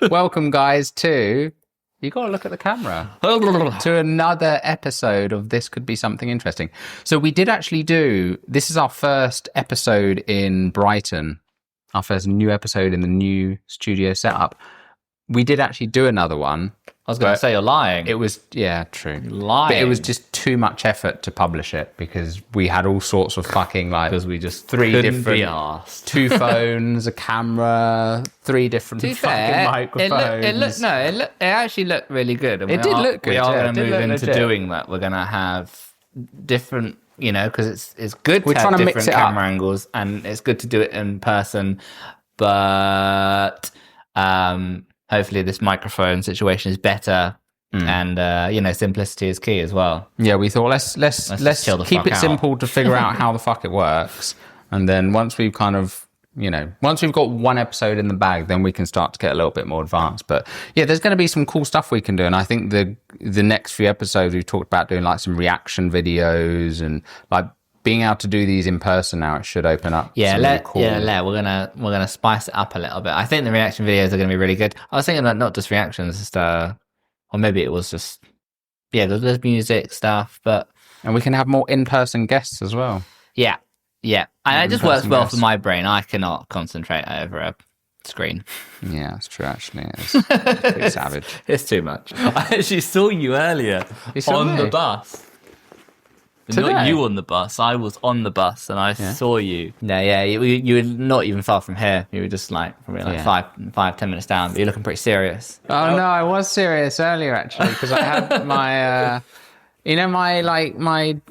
Welcome, guys, to you got to look at the camera to another episode of This Could Be Something Interesting. So we did actually do this is our first episode in Brighton, our first new episode in the new studio setup. We did actually do another one. I was going to say you're lying. It was, yeah, true. You're lying. But it was just too much effort to publish it because we had all sorts of fucking because we just three couldn't different, be asked. 2 phones, a camera, 3 different To be fucking fair, microphones. it actually looked really good. And It did look good, We are yeah, going it to did move look into legit. doing that. We're going to have different, because it's good We're to have trying to different mix it up. camera angles, and it's good to do it in person. But hopefully, this microphone situation is better. And simplicity is key as well. Yeah, we thought let's just chill the keep fuck it out. simple to figure out how the fuck it works, and then once we've kind of once we've got one episode in the bag, then we can start to get a little bit more advanced. But yeah, there's going to be some cool stuff we can do, and I think the next few episodes we've talked about doing like some reaction videos and like being able to do these in person now. It should open up. Yeah, some really cool. we're gonna spice it up a little bit. I think the reaction videos are gonna be really good. I was thinking about not just reactions, just or maybe it was just there's music stuff, but And we can have more in-person guests as well. yeah, and it just works In-person well guests. for my brain. I cannot concentrate over a screen. Yeah, that's true. Actually, it's pretty savage. It's too much. I actually saw you earlier You saw on me? the bus. Today? Not you on the bus. I was on the bus and I saw you. Yeah. You were not even far from here. You were just probably 5-10 minutes down. But you're looking pretty serious. Oh no, I was serious earlier actually because I had my, my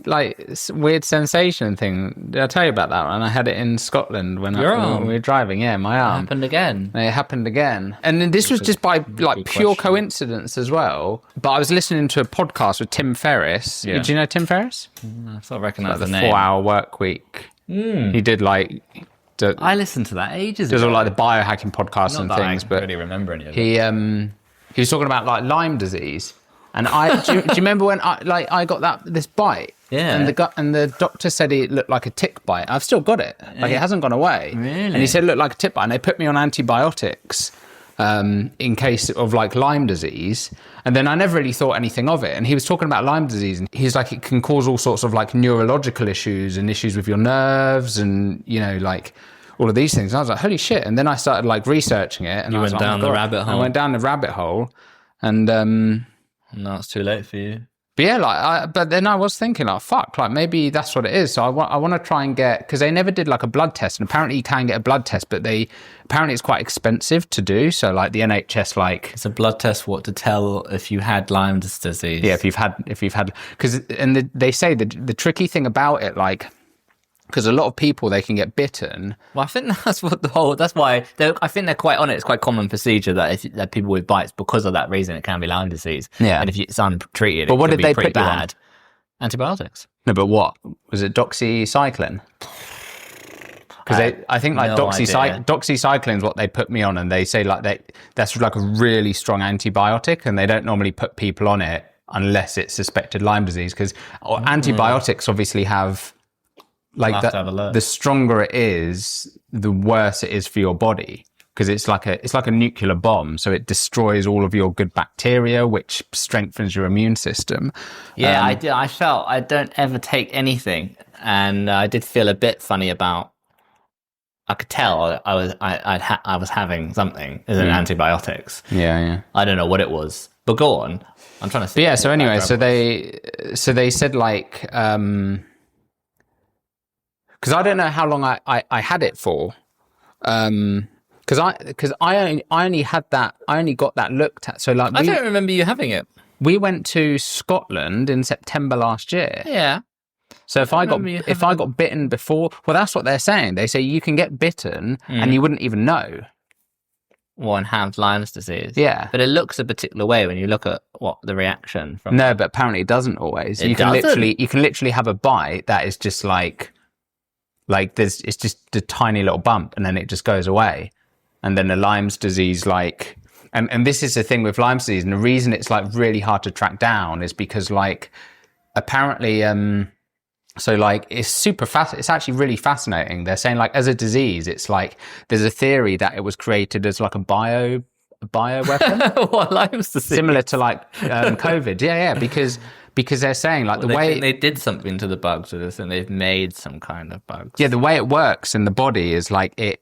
weird sensation thing. Did I tell you about that one? I had it in Scotland when Your when arm? we were driving. Yeah, my arm. Happened again. It happened again, and then this was just by pure question. coincidence as well. But I was listening to a podcast with Tim Ferriss. Yeah. Do you know Tim Ferriss? I sort of recognise The the name. 4-hour work week. He did I listened to that ages does ago. all like the biohacking podcasts Not and that things, I but really remember any of it. he was talking about like Lyme disease, and do you remember when I got this bite? Yeah. And the doctor said it looked like a tick bite. I've still got it. Like it hasn't gone away. Really? And he said it looked like a tick bite, and they put me on antibiotics in case of like Lyme disease. And then I never really thought anything of it. And he was talking about Lyme disease, and he's like, it can cause all sorts of like neurological issues and issues with your nerves, and like all of these things. And I was like, holy shit! And then I started like researching it, and You I was went like, down oh my the God. rabbit hole. I went down the rabbit hole, and No, it's too late for you. but yeah, but then I was thinking, like, fuck, like maybe that's what it is. So I want to try and get, because they never did like a blood test, and apparently you can get a blood test, but apparently it's quite expensive to do. So like the NHS, like, It's a blood test to tell if you had Lyme disease. yeah, if you've had, because they say the tricky thing about it, like, because a lot of people, they can get bitten. Well, I think that's why I think they're quite on it. It's quite common procedure that people with bites, because of that reason, it can be Lyme disease. Yeah. And if it's untreated, But it what could did be they pretty put you on? bad. Antibiotics. No, but what? Was it doxycycline? Because I think like no idea. doxycycline is what they put me on, and they say like that's like a really strong antibiotic, and they don't normally put people on it unless it's suspected Lyme disease, because antibiotics obviously have like I'll have to have a look. the stronger it is, the worse it is for your body, because it's like a nuclear bomb, so it destroys all of your good bacteria, which strengthens your immune system. Yeah, I did. I felt I don't ever take anything, and I did feel a bit funny about. I could tell I was having something as an antibiotics. Yeah. I don't know what it was, but go on. I'm trying to see. But yeah, so anyway, so they said like, because I don't know how long I had it for, because I only got that looked at. So like I don't remember you having it. we went to Scotland in September last year. Yeah. So if I remember you got bitten before, well, that's what they're saying. They say you can get bitten and you wouldn't even know. One have Lyme's disease. Yeah. But it looks a particular way when you look at what the reaction from. No, but apparently it doesn't always. It You can doesn't? literally have a bite that is just like it's just a tiny little bump, and then it just goes away. And then the Lyme's disease, like, and this is the thing with Lyme's disease, and the reason it's like really hard to track down is because like apparently so like it's super fast. It's actually really fascinating. They're saying like as a disease, it's like there's a theory that it was created as like a bioweapon, What, Lyme's disease? similar to like COVID. Yeah, because they're saying like They think they did something to the bugs with this, and they've made some kind of bugs. Yeah, the way it works in the body is like it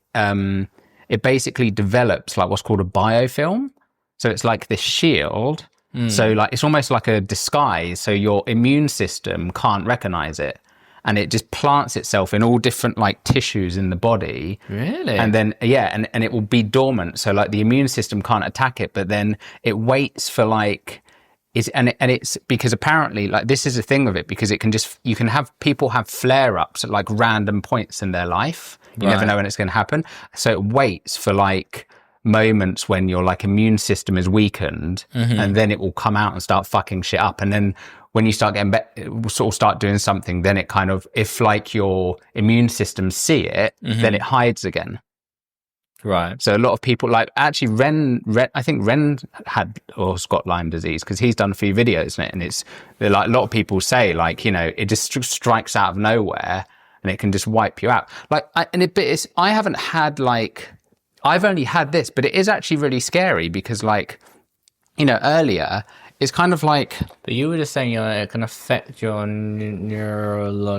basically develops like what's called a biofilm. So it's like this shield. So like it's almost like a disguise. So your immune system can't recognize it, and it just plants itself in all different like tissues in the body. Really? And then and it will be dormant. So like the immune system can't attack it, but then it waits for like. It's because apparently like this is a thing of it, because you can have people have flare-ups at like random points in their life. You never know when it's going to happen. So it waits for like moments when your like immune system is weakened, and then it will come out and start fucking shit up. And then when you start getting it will sort of start doing something, then it kind of, if like your immune system see it, then it hides again. Right. So a lot of people like actually Ren I think Ren had or has got Lyme disease because he's done a few videos on it, and it's like a lot of people say like, you know, it just strikes out of nowhere and it can just wipe you out. Like I haven't had like, I've only had this, but it is actually really scary because like, you know, earlier it's kind of like. But you were just saying it can affect your neurological.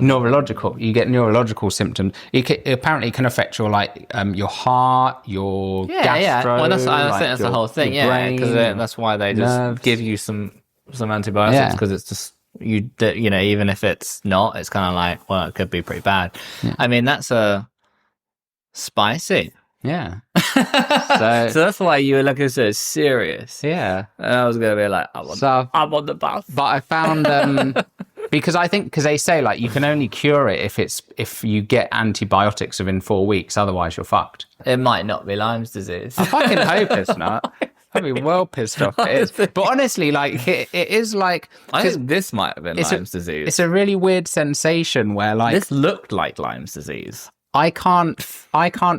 You get neurological symptoms. It apparently can affect your like your heart, your gastro. Well, I think like that's the whole thing. Yeah, because that's why they just nerves. give you some antibiotics, because it's just you know, even if it's not, it's kind of like, well, it could be pretty bad. Yeah. I mean, that's spicy. Yeah. So that's why you were looking so serious. Yeah. And I was going to be like, I'm on the bus. But I found, because they say like you can only cure it if you get antibiotics within 4 weeks, otherwise you're fucked. It might not be Lyme's disease. I fucking hope it's not. I'd be well pissed off if it is. But honestly, like it is like. I think this might have been Lyme's disease. It's a really weird sensation where like. This looked like Lyme's disease. I can't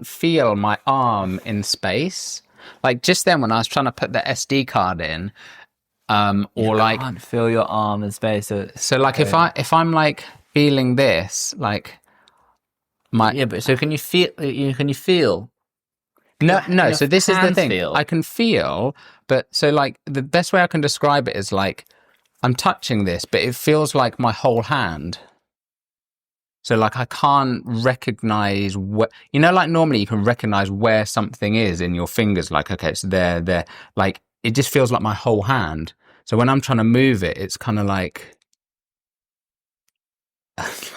feel my arm in space. Like just then when I was trying to put the SD card in, or like can't feel your arm in space. So like if I'm like feeling this, like my but so can you feel? Can you feel? No. So this is the thing. Feel. I can feel, but so like the best way I can describe it is like I'm touching this, but it feels like my whole hand. So like I can't recognize what, you know, like normally you can recognize where something is in your fingers. Like, okay, it's there. Like it just feels like my whole hand. So when I'm trying to move it, it's kind of like, and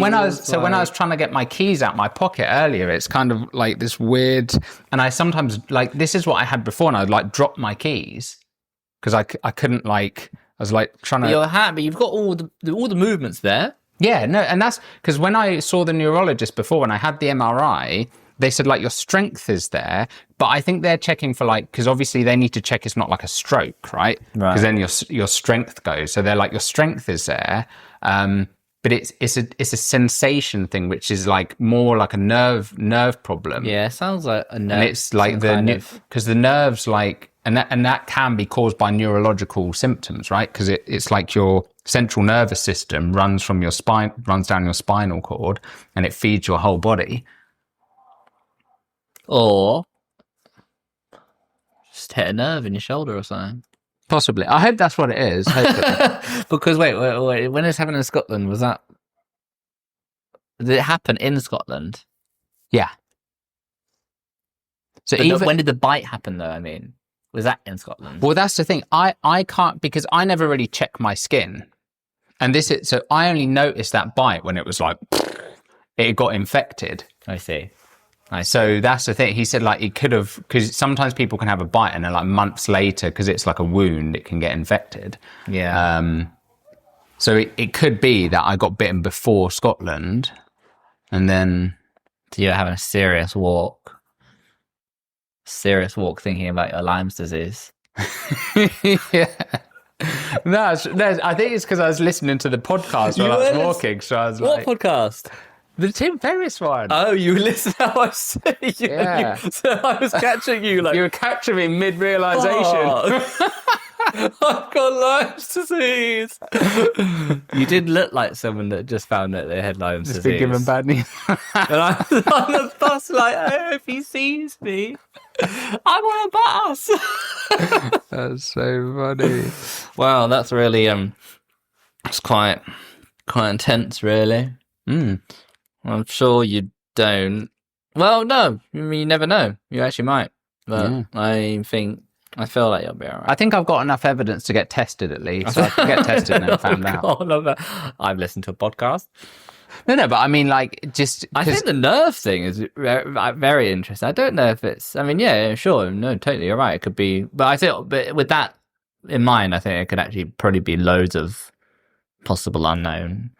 when I was trying to get my keys out my pocket earlier, it's kind of like this weird, and I sometimes like, this is what I had before, and I'd like drop my keys because I couldn't like, I was like trying to. You're happy. You've got all the movements there. Yeah, no, and that's because when I saw the neurologist before, when I had the MRI, they said like your strength is there, but I think they're checking for like, because obviously they need to check it's not like a stroke, right? Because then your strength goes. So they're like your strength is there, but it's a sensation thing, which is like more like a nerve problem. Yeah, it sounds like a nerve. And it's like because the nerves like. And that can be caused by neurological symptoms, right? Because it's like your central nervous system runs from your spine, runs down your spinal cord, and it feeds your whole body. Or just hit a nerve in your shoulder or something. Possibly. I hope that's what it is. Because wait, when it's happening in Scotland, did it happen in Scotland? Yeah. So when did the bite happen though? I mean. Was that in Scotland? Well, that's the thing. I can't, because I never really check my skin. And so I only noticed that bite when it was like, it got infected. I see. So that's the thing. He said like it could have, because sometimes people can have a bite and then like months later, because it's like a wound, it can get infected. Yeah. So it could be that I got bitten before Scotland and then. So you're having a serious walk thinking about your Lyme's disease. Yeah. No, I think it's because I was listening to the podcast while I was walking. So I was like, what podcast? The Tim Ferriss one. Oh, you listen how I say you. Yeah. So I was catching you like. You were catching me mid-realisation. I've got Lyme's disease. You did look like someone that just found that they had Lyme's Just disease. been given bad news. And I was on the bus like, oh, if he sees me, I'm on a bus. That's so funny. Wow, that's really it's quite intense, really. I'm sure you don't. Well, no, I mean, you never know. You actually might, but I feel like you'll be all right. I think I've got enough evidence to get tested at least. So I can get tested and then found out. I've listened to a podcast. No, but I mean, like, just... I think the nerve thing is very interesting. I don't know if it's... I mean, yeah, sure. No, totally, you're right. It could be... But I think but with that in mind, I think it could actually probably be loads of possible unknown.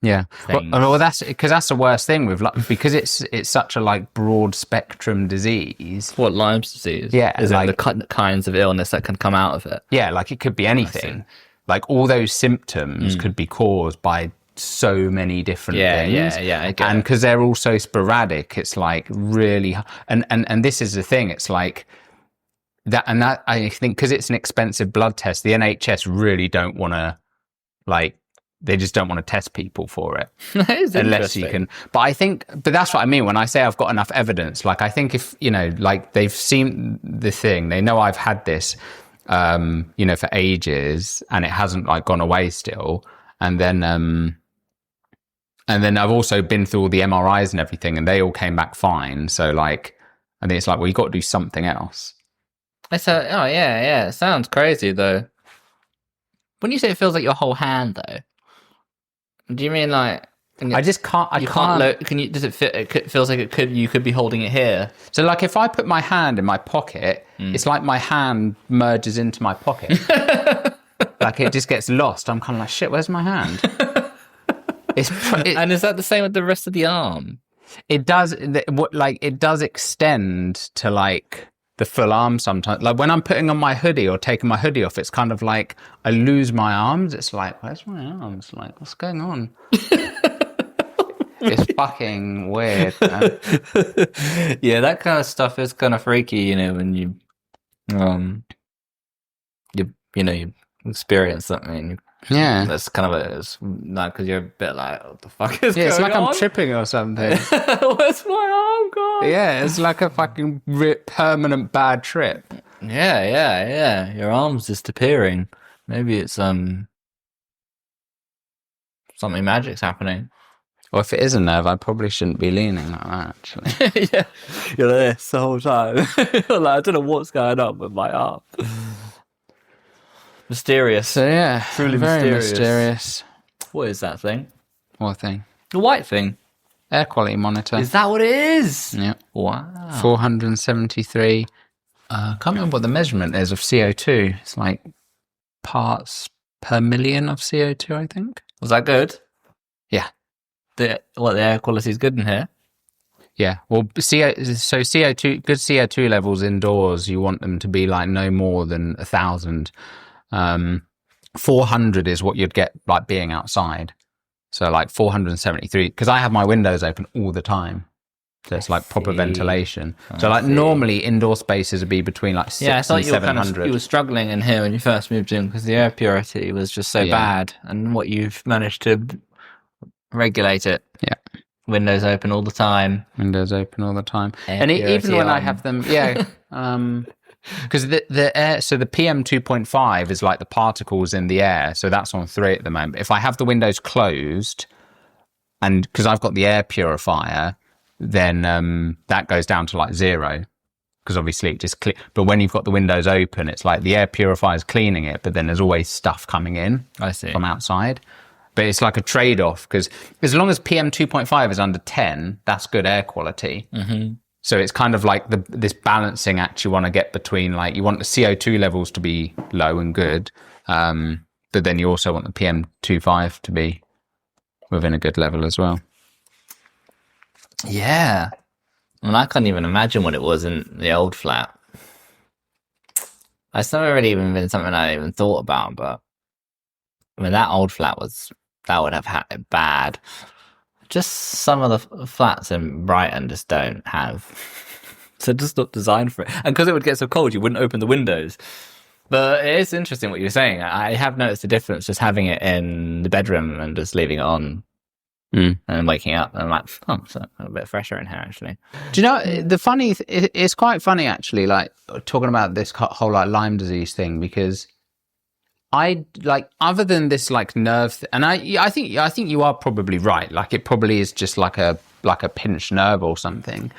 Yeah. Well, that's because that's the worst thing with because it's such a like broad spectrum disease. What, Lyme's disease? Yeah, is like the kinds of illness that can come out of it. Yeah, like it could be anything. Like all those symptoms could be caused by so many different things. Yeah. And because they're all so sporadic, it's like really. And this is the thing. It's like that, and that I think because it's an expensive blood test, the NHS really don't want to like. They just don't want to test people for it unless you can. But that's what I mean when I say I've got enough evidence. Like, I think if, like they've seen the thing, they know I've had this, for ages and it hasn't like gone away still. And then I've also been through all the MRIs and everything and they all came back fine. So like, I think it's like, well, you got to do something else. It sounds crazy though. When you say it feels like your whole hand though, do you mean like? I just can't. I can't. Can you? Does it feel? It feels like you could be holding it here. So like, if I put my hand in my pocket, it's like my hand merges into my pocket. Like it just gets lost. I'm kind of like, shit. Where's my hand? And is that the same with the rest of the arm? It does. It does extend to like the full arm sometimes. Like when I'm putting on my hoodie or taking my hoodie off, it's kind of like I lose my arms. It's like, where's my arms? Like, what's going on? It's fucking weird, man. Yeah, that kind of stuff is kind of freaky, when you you experience something. Yeah, that's kind of it's like because you're a bit like, what the fuck is going on? It's like I'm tripping or something. Where's my arm gone? Yeah, it's like a fucking permanent bad trip. Yeah. Your arm's disappearing. Maybe it's something magic's happening. Well, if it is a nerve, I probably shouldn't be leaning like that, actually. Yeah, you're like this the whole time. You're like, I don't know what's going on with my arm. Mysterious. So yeah, truly very mysterious. What is that thing? What thing? The white thing. Air quality monitor. Is that what it is? Yeah. Wow. 473. I can't remember what the measurement is of CO2. It's like parts per million of CO2, I think. Was that good? Yeah. The air quality is good in here. Yeah. Well, CO2, good CO2 levels indoors, you want them to be like no more than 1,000. 400 is what you'd get like being outside. So like 473, because I have my windows open all the time. So it's like proper ventilation. So like normally indoor spaces would be between like 6 and 700. You were struggling in here when you first moved in because the air purity was just so bad. And what you've managed to regulate it. Yeah. Windows open all the time. Windows open all the time. And even when I have them, because the air, so the PM 2.5 is like the particles in the air. So that's on 3 at the moment. If I have the windows closed, and because I've got the air purifier, then that goes down to like 0. Because obviously it just but when you've got the windows open, it's like the air purifier is cleaning it, but then there's always stuff coming in. I see. From outside. But it's like a trade-off because as long as PM 2.5 is under 10, that's good air quality. Mm-hmm. So it's kind of like this balancing act you want to get between like you want the CO2 levels to be low and good, but then you also want the PM 2.5 to be within a good level as well. Yeah. Well, I can't even imagine what it was in the old flat. It's never really even been something I even thought about, but I mean, that old flat that would have had it bad. Just some of the flats in Brighton just don't have. So just not designed for it. And because it would get so cold, you wouldn't open the windows. But it is interesting what you're saying. I have noticed the difference just having it in the bedroom and just leaving it on and waking up. And I'm like, oh, so a bit fresher in here, actually. Do you know, the funny, it's quite funny, actually, like, talking about this whole, like, Lyme disease thing, because I, like, other than this, like, nerve, and I think you are probably right. Like, it probably is just like a pinched nerve or something,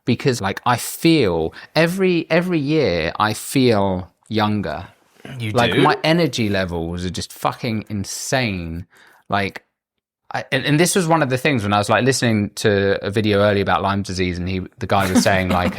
because, like, I feel every year I feel younger. You like do? My energy levels are just fucking insane. Like, and this was one of the things when I was like listening to a video earlier about Lyme disease, and the guy was saying like,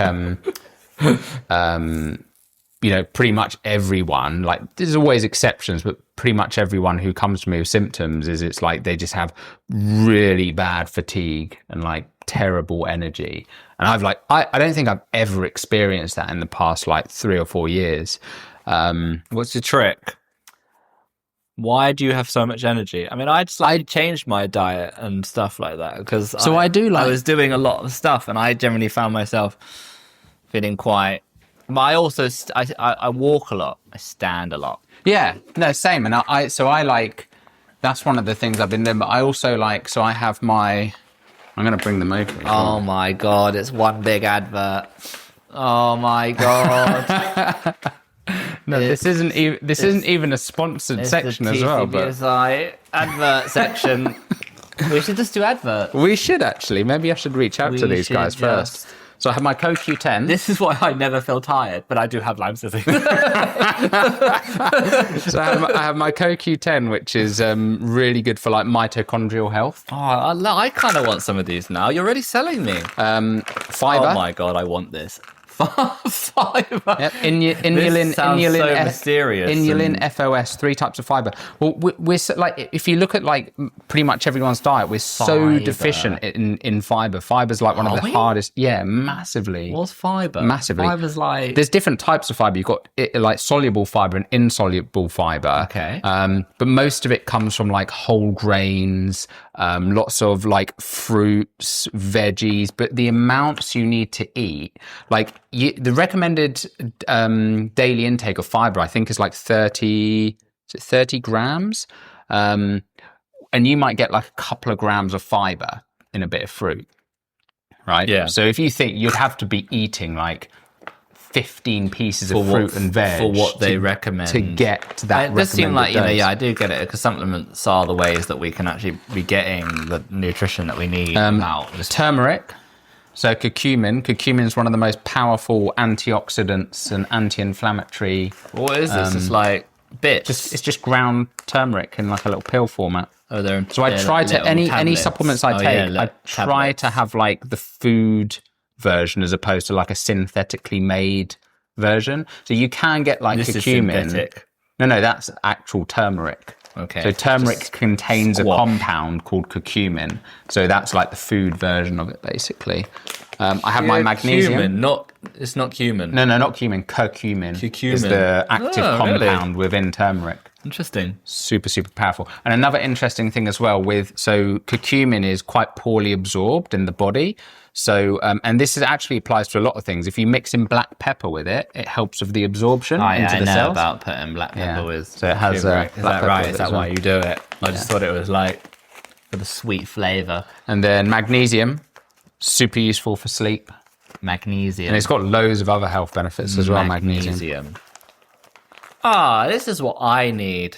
you know, pretty much everyone, like there's always exceptions, but pretty much everyone who comes to me with symptoms it's like they just have really bad fatigue and like terrible energy. And I've like, I don't think I've ever experienced that in the past like 3 or 4 years. What's your trick? Why do you have so much energy? I mean, I changed my diet and stuff like that because I was doing a lot of stuff, and I generally found myself feeling quite. But I also I walk a lot. I stand a lot. Yeah, no, same. And I like, that's one of the things I've been doing. But I also like, so I have my. I'm going to bring them over. Oh my god! It's one big advert. Oh my god. No, this isn't even a sponsored section as well. But advert section. We should just do adverts. We should actually. Maybe I should reach out to these guys first. So I have my CoQ10. This is why I never feel tired, but I do have Lyme disease. So I have my CoQ10, which is really good for like mitochondrial health. Oh, I kind of want some of these now. You're already selling me. Fiber. Oh my god, I want this. Fiber. Yep. Inulin, so mysterious. Inulin, FOS, 3 types of fiber. Well, we're so, like, if you look at like pretty much everyone's diet, we're so deficient in fiber. Fiber's like one of the hardest. Yeah, massively. What's fiber? Massively. Fiber's like, there's different types of fiber. You've got like soluble fiber and insoluble fiber. Okay. But most of it comes from like whole grains, lots of like fruits, veggies. But the amounts you need to eat, like. The recommended daily intake of fiber, I think, is like 30 grams. And you might get like a couple of grams of fiber in a bit of fruit, right? Yeah. So if you think you'd have to be eating like 15 pieces of fruit and veg for what they recommend to get to that. It does seem like, you know, yeah, I do get it, because supplements are the ways that we can actually be getting the nutrition that we need out. Turmeric. So curcumin is one of the most powerful antioxidants and anti-inflammatory. What is this? It's like bits. It's just ground turmeric in like a little pill format. Oh, they're so I try to any supplements I take, I try to have like the food version as opposed to like a synthetically made version. So you can get like this curcumin. Is synthetic. No, that's actual turmeric. Okay. So turmeric contains a compound called curcumin. So that's like the food version of it, basically. I have my magnesium. It's not cumin. No, not cumin. Curcumin is the active compound within turmeric. Interesting. Super, super powerful. And another interesting thing as well so curcumin is quite poorly absorbed in the body. So, and this actually applies to a lot of things. If you mix in black pepper with it, it helps with the absorption into the cells. I know about putting black pepper with. So it has. Is that right? Is that why you do it? I just thought it was like for the sweet flavour. And then magnesium, super useful for sleep. Magnesium. And it's got loads of other health benefits as well. Magnesium. This is what I need.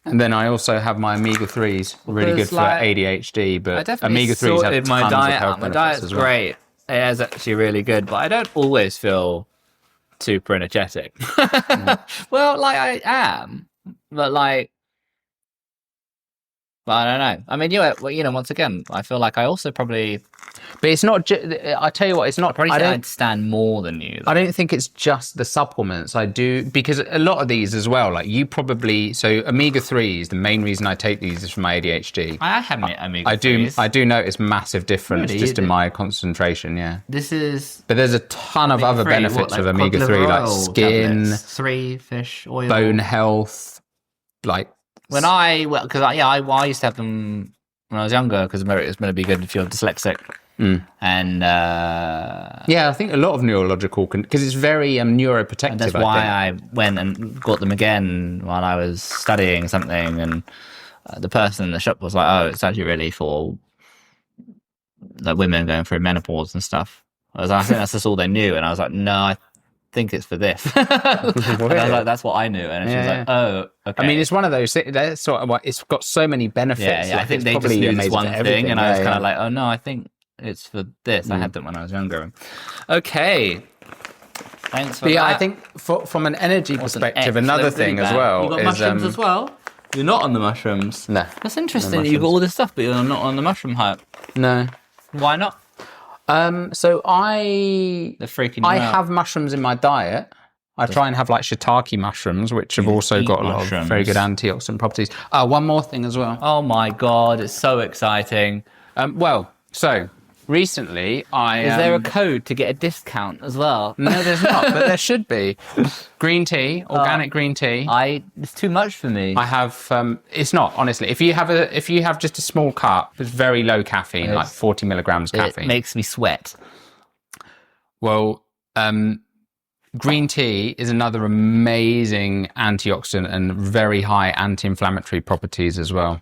And then I also have my omega-3s, really good for ADHD, but omega-3s have tons of health benefits. My diet's great. It is actually really good, but I don't always feel super energetic. Well, like I am, but I don't know. I mean, once again, I feel like I also probably. But it's not. I tell you what, it's not. I'd stand more than you. I don't think it's just the supplements. I do, because a lot of these as well. Like you probably. So omega-3s. The main reason I take these is for my ADHD. I have omega-3s. I do notice massive difference just in my concentration. Yeah. But there's a ton of other benefits of omega-3, like skin, tablets, fish oil, bone health, like. I used to have them when I was younger because it was going to be good if you're dyslexic. And Yeah, I think a lot of neurological, because it's very neuroprotective. and that's why I went and got them again while I was studying something. And the person in the shop was like, "Oh, it's actually really for like women going through menopause and stuff." I think that's just all they knew, and I was like, "No, I think it's for this." And I was like, "That's what I knew," and she was like, "Oh, okay." I mean, it's one of those. That's sort of, it's got so many benefits. Yeah. Like, I think it's they just probably knew this amazing one for thing, everything. and I was kind of like, "Oh no, I think it's for this." I had them when I was younger. Okay. Thanks for that. Yeah, I think from an energy perspective, another thing as well You got is mushrooms as well. You're not on the mushrooms. No, That's interesting. You've got all this stuff, but you're not on the mushroom hype. no. Why not? So I They're freaking you out. have mushrooms in my diet. I try and have like shiitake mushrooms, which have also got a lot of very good antioxidant properties. One more thing as well. Oh my god, it's so exciting. So recently Is there a code to get a discount as well? No, there's not, but there should be. Green tea, organic green tea. It's too much for me. I have. It's not, honestly. If you have just a small cup, it's very low caffeine, like 40 milligrams caffeine. It makes me sweat. Well, green tea is another amazing antioxidant and very high anti-inflammatory properties as well.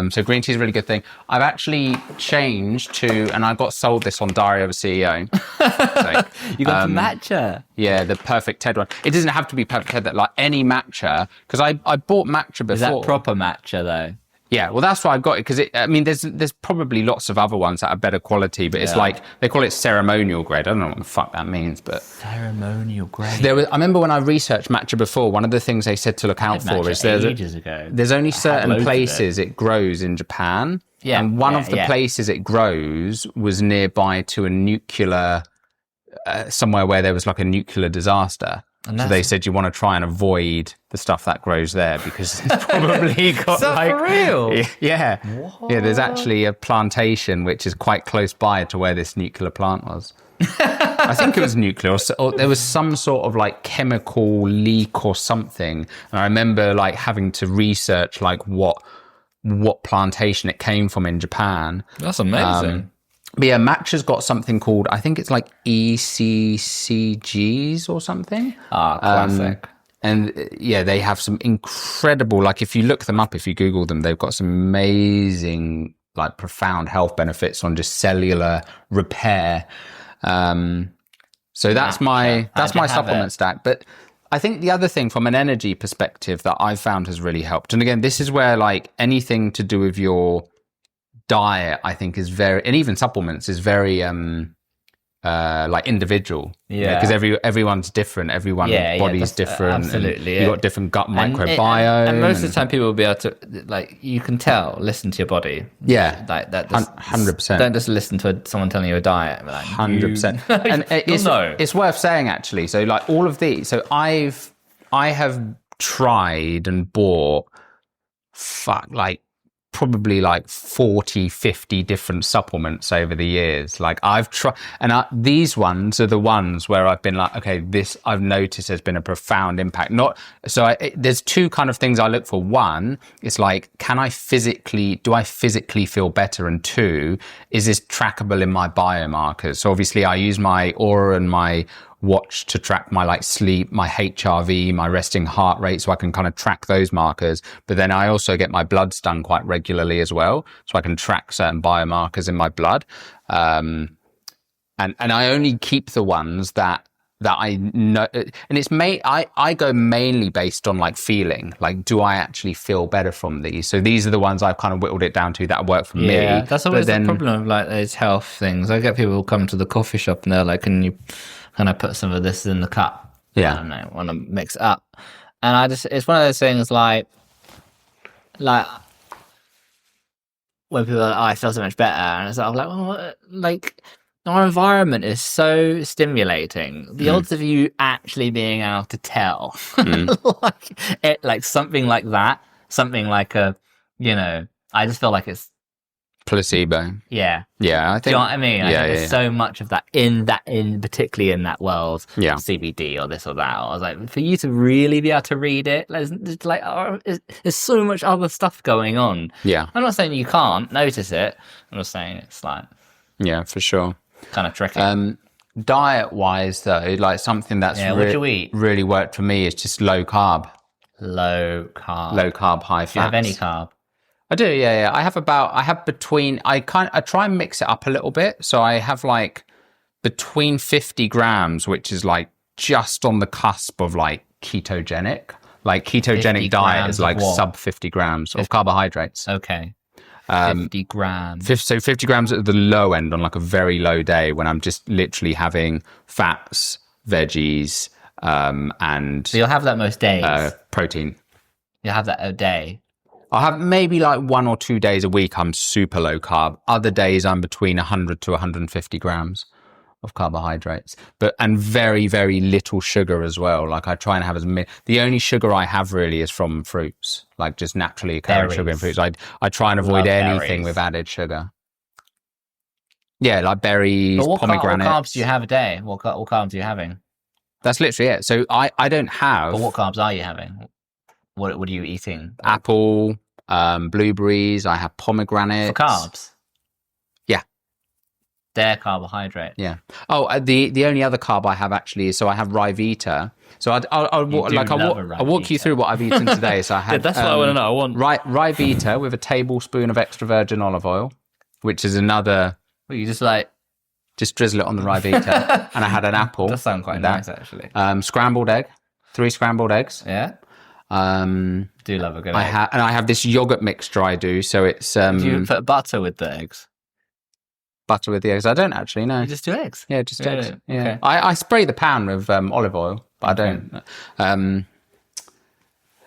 So green tea is a really good thing. I've actually changed to, and I got sold this on Diary of a CEO. So, You got the matcha. yeah, the Perfect Ted one. It doesn't have to be Perfect Ted, like any matcha, because I bought matcha before. Is that proper matcha though? Yeah, well, that's why I've got it, because I mean, there's probably lots of other ones that are better quality, but it's like, they call it ceremonial grade. I don't know what the fuck that means, but... Ceremonial grade. I remember when I researched matcha before, one of the things they said to look out for is ages ago. there's only certain places it grows in Japan. Yeah, and one of the places it grows was nearby to a nuclear... somewhere where there was like a nuclear disaster. So they said you want to try and avoid the stuff that grows there because it's probably got Is that for real? Yeah. What? Yeah, there's actually a plantation which is quite close by to where this nuclear plant was. I think it was nuclear, or there was some sort of like chemical leak or something. And I remember like having to research like what plantation it came from in Japan. That's amazing. But yeah, matcha's got something called, I think it's like ECCGs or something. Classic. And yeah, they have some incredible, like if you look them up, if you Google them, they've got some amazing, like profound health benefits on just cellular repair. So that's my supplement stack. But I think the other thing from an energy perspective that I've found has really helped. And again, this is where like anything to do with your diet, I think, is very, and even supplements is very like individual. Yeah, because everyone's different. Everyone's body's different. Absolutely, you've got different gut microbiome. And most of the time, people will be able to, like, you can tell. Listen to your body. Yeah, like that. 100%. Don't just listen to someone telling you a diet. 100%. And it's worth saying actually. So like all of these. So I have tried and bought probably like 40, 50 different supplements over the years. Like I've tried, and these ones are the ones where I've been like, okay, this I've noticed has been a profound impact. There's two kind of things I look for. One, it's like, do I physically feel better? And two, is this trackable in my biomarkers? So obviously I use my Aura and my watch to track my like sleep, my HRV, my resting heart rate, so I can kind of track those markers. But then I also get my bloods done quite regularly as well, so I can track certain biomarkers in my blood. And I only keep the ones that I know, and it's I go mainly based on like feeling, like do I actually feel better from these? So these are the ones I've kind of whittled it down to that work for me. Yeah, that's always the problem of like those health things. I get people who come to the coffee shop and they're like, can I put some of this in the cup? Yeah. I don't know, want to mix it up. And it's one of those things like when people are like, oh, I feel so much better. And it's like, well, like our environment is so stimulating. The odds of you actually being able to tell, like something like that, something like I just feel like it's placebo. Yeah. Yeah, I think. Do you know what I mean? I think there's yeah. so much of that particularly in that world. Yeah. CBD or this or that. I was like, for you to really be able to read it, there's so much other stuff going on. Yeah. I'm not saying you can't notice it. I'm just saying it's like, Yeah, for sure. Kind of tricky. Diet wise though, like something that's what do you eat? really worked for me is just low carb, high fat. Do you have any carb? I do, yeah. I have between, I try and mix it up a little bit. So I have like between 50 grams, which is like just on the cusp of like ketogenic. Like ketogenic diet is like sub 50 grams of carbohydrates. Okay. 50 grams. So 50 grams at the low end on like a very low day when I'm just literally having fats, veggies, and... So you'll have that most days? Protein. You'll have that a day? I'll have maybe like 1 or 2 days a week I'm super low carb. Other days I'm between 100 to 150 grams of carbohydrates, and very, very little sugar as well. Like I try and have the only sugar I have really is from fruits, like just naturally occurring sugar in fruits. I try and avoid anything with added sugar. Yeah, like berries, pomegranates. What carbs do you have a day? What carbs are you having? That's literally it. So I don't have... But what carbs are you having? What are you eating? Apple, blueberries. I have pomegranates. For carbs? Yeah. They're carbohydrate. Yeah. Oh, the only other carb I have actually is, so I have Ryvita. So I'll walk you through what I've eaten today. So I had... that's what I want to know. I want... Ryvita with a tablespoon of extra virgin olive oil, which is another... Well, you just drizzle it on the Ryvita. And I had an apple. That sounds quite nice, actually. Scrambled egg. 3 scrambled eggs. Yeah. Do love a good egg. And I have this yogurt mixture I do. So it's... do you put butter with the eggs? Butter with the eggs? I don't actually know. You just do eggs? Yeah, just eggs. Yeah. Okay. I spray the pan with olive oil, but I don't.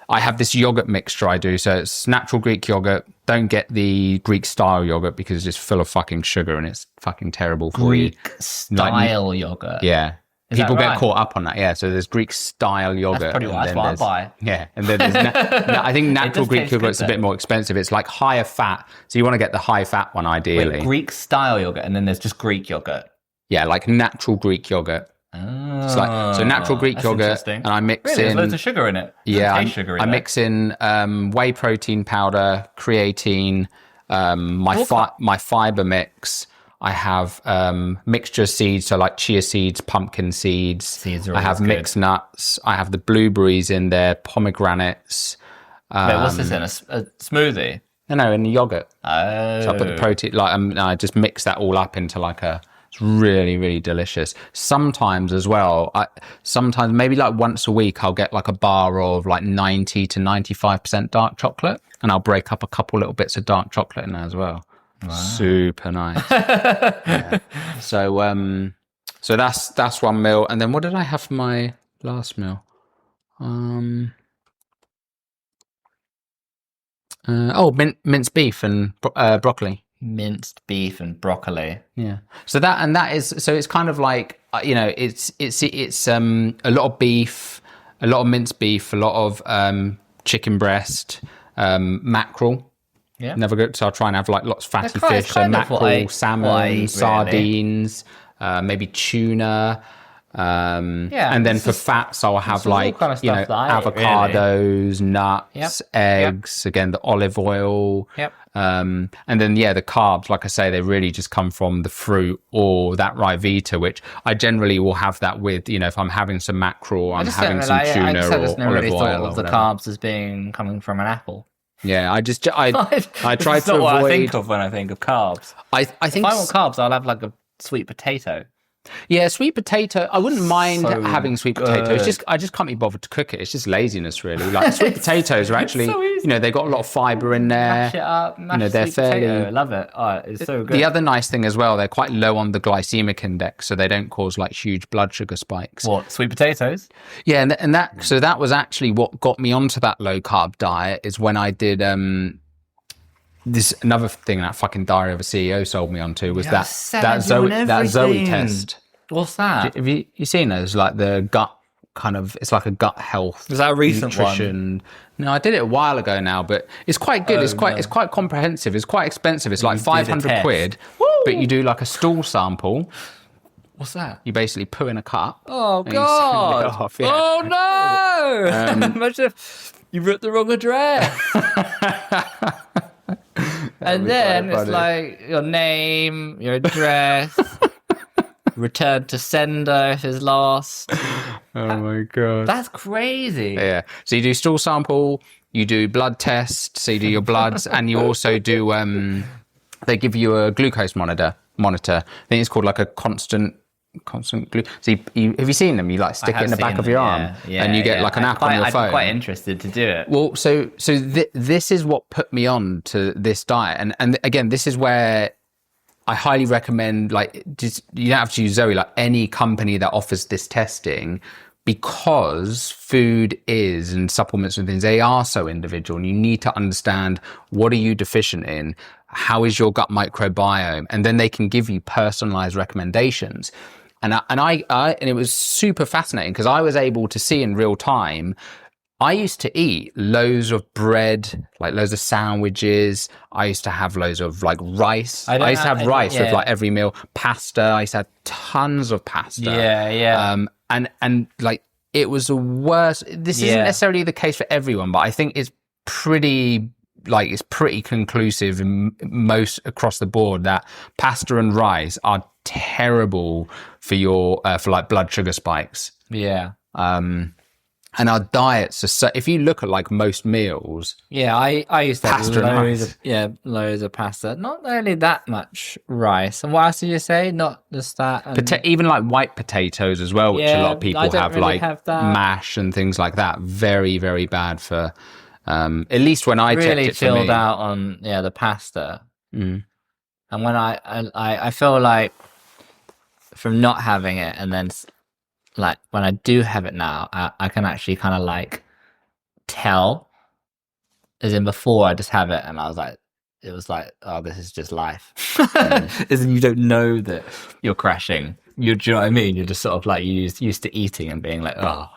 I have this yogurt mixture I do. So it's natural Greek yogurt. Don't get the Greek style yogurt because it's just full of fucking sugar and it's fucking terrible for you. Greek style yogurt? Yeah. People get caught up on that, yeah. So there's Greek style yogurt. That's what I buy. Yeah, and then there's I think natural Greek yogurt's a bit more expensive. It's like higher fat, so you want to get the high fat one ideally. Wait, Greek style yogurt, and then there's just Greek yogurt. Yeah, like natural Greek yogurt. So natural Greek yogurt, and I mix in. There's loads of sugar in it. I mix in whey protein powder, creatine, my fiber mix. I have mixture seeds, so like chia seeds, pumpkin seeds. I have mixed nuts. I have the blueberries in there, pomegranates. Wait, what's this in? A smoothie? No, in the yogurt. Oh. So I put the protein, I just mix that all up into it's really, really delicious. Sometimes as well, sometimes maybe like once a week, I'll get like a bar of like 90 to 95% dark chocolate, and I'll break up a couple little bits of dark chocolate in there as well. Wow. Super nice. Yeah. So that's one meal, and then what did I have for my last meal? Minced beef and broccoli. Minced beef and broccoli. Yeah. So it's kind of like it's a lot of beef, a lot of minced beef, a lot of chicken breast, mackerel. Yeah. Never good. So I'll try and have like lots of fatty fish, so mackerel, salmon, sardines, maybe tuna. And then for fats, I'll have like kind of avocados, nuts, eggs. Again, the olive oil. Yep. And then the carbs, like I say, they really just come from the fruit or that Ryvita, which I generally will have that with. If I'm having some mackerel, I'm having some tuna or olive oil. I really thought of the carbs as coming from an apple. Yeah, I try to avoid. That's not what I think of when I think of carbs. I think if I want carbs, I'll have like a sweet potato. Yeah, sweet potato. I wouldn't mind having sweet potato. It's just I just can't be bothered to cook it. It's just laziness, really. Like sweet potatoes are actually, they've got a lot of fibre in there. Mash it up, they're fairly. Potato. I love it. Oh, it's so good. The other nice thing as well, they're quite low on the glycemic index, so they don't cause like huge blood sugar spikes. What, sweet potatoes? Yeah, and that was actually what got me onto that low carb diet. Is when I did this another thing that fucking Diary of a CEO sold me onto was that Zoe test. What's that? Have you seen those? Like the gut kind of, it's like a gut health. Was that a recent nutrition one? No, I did it a while ago now, but it's quite good. It's quite comprehensive. It's quite expensive. It's like 500 quid, but you do like a stool sample. What's that? You basically poo in a cup. Oh God! Off, yeah. Oh no! Imagine if you wrote the wrong address. And then it's like your name, your address, return to sender if it's lost. Oh my god, that's crazy. Yeah. So you do stool sample, you do blood test, so you do your bloods, and you also do. They give you a glucose monitor. I think it's called like a constant glue. So have you seen them? You like stick it in the back of your arm, and you get like an app on your phone. I'm quite interested to do it. Well, so this is what put me on to this diet, and again, this is where I highly recommend, like, just, you don't have to use Zoe, like any company that offers this testing, because food is, and supplements and things, they are so individual, and you need to understand what are you deficient in, how is your gut microbiome, and then they can give you personalized recommendations. And it was super fascinating because I was able to see in real time. I used to eat loads of bread, like loads of sandwiches. I used to have loads of like rice. I used to have rice with like every meal. Pasta. I used to have tons of pasta. Yeah. And like it was the worst. This isn't necessarily the case for everyone, but I think it's pretty conclusive in most across the board that pasta and rice are terrible for your for like blood sugar spikes. Yeah. And our diets are so, if you look at like most meals. Yeah, I used to have pasta loads of pasta. Not really that much rice. And what else did you say? Not just that. And... even like white potatoes as well, which a lot of people have, really like have mash and things like that. Very, very bad for, at least when I checked really it for me. chilled out on, the pasta. Mm. And when I feel like from not having it and then... like when I do have it now, I can actually kind of like tell, as in before I just have it and it was like, oh, this is just life. As in you don't know that you're crashing. Do you know what I mean? You're just sort of like used to eating and being like, oh.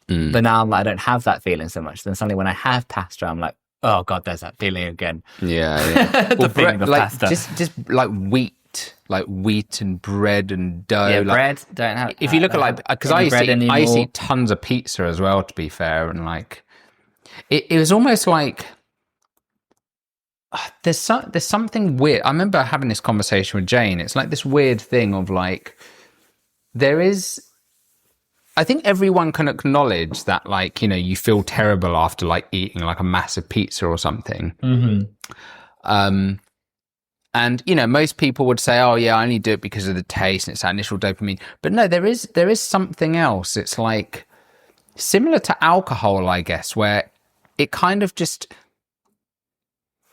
But now I'm like, I don't have that feeling so much. Then suddenly when I have pasta, I'm like, oh God, there's that feeling again. Yeah. The feeling of like, pasta. Just like wheat and bread and dough. Yeah, like, bread don't have. If you look at like, because I used to eat tons of pizza as well, to be fair, and like, it was almost like there's something weird. I remember having this conversation with Jane. It's like this weird thing of like, there is. I think everyone can acknowledge that, like, you feel terrible after like eating like a massive pizza or something. Mm-hmm. And, most people would say, oh, yeah, I only do it because of the taste and it's that initial dopamine. But no, there is something else. It's like similar to alcohol, I guess, where it kind of just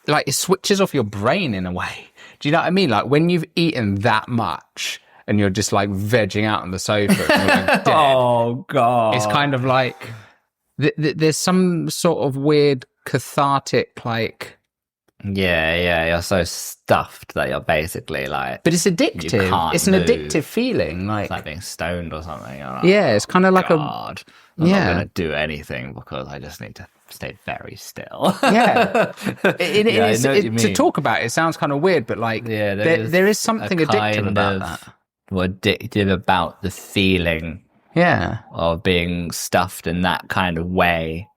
like it switches off your brain in a way. Do you know what I mean? Like when you've eaten that much and you're just like vegging out on the sofa and you're like dead. Oh, God. It's kind of like there's some sort of weird cathartic like... Yeah, you're so stuffed that you're basically like... But it's addictive. It's an addictive feeling. Like, it's like being stoned or something. Yeah, it's kind of like I'm not going to do anything because I just need to stay very still. Yeah. To talk about it sounds kind of weird, but like there is something addictive about that. Addictive about the feeling of being stuffed in that kind of way.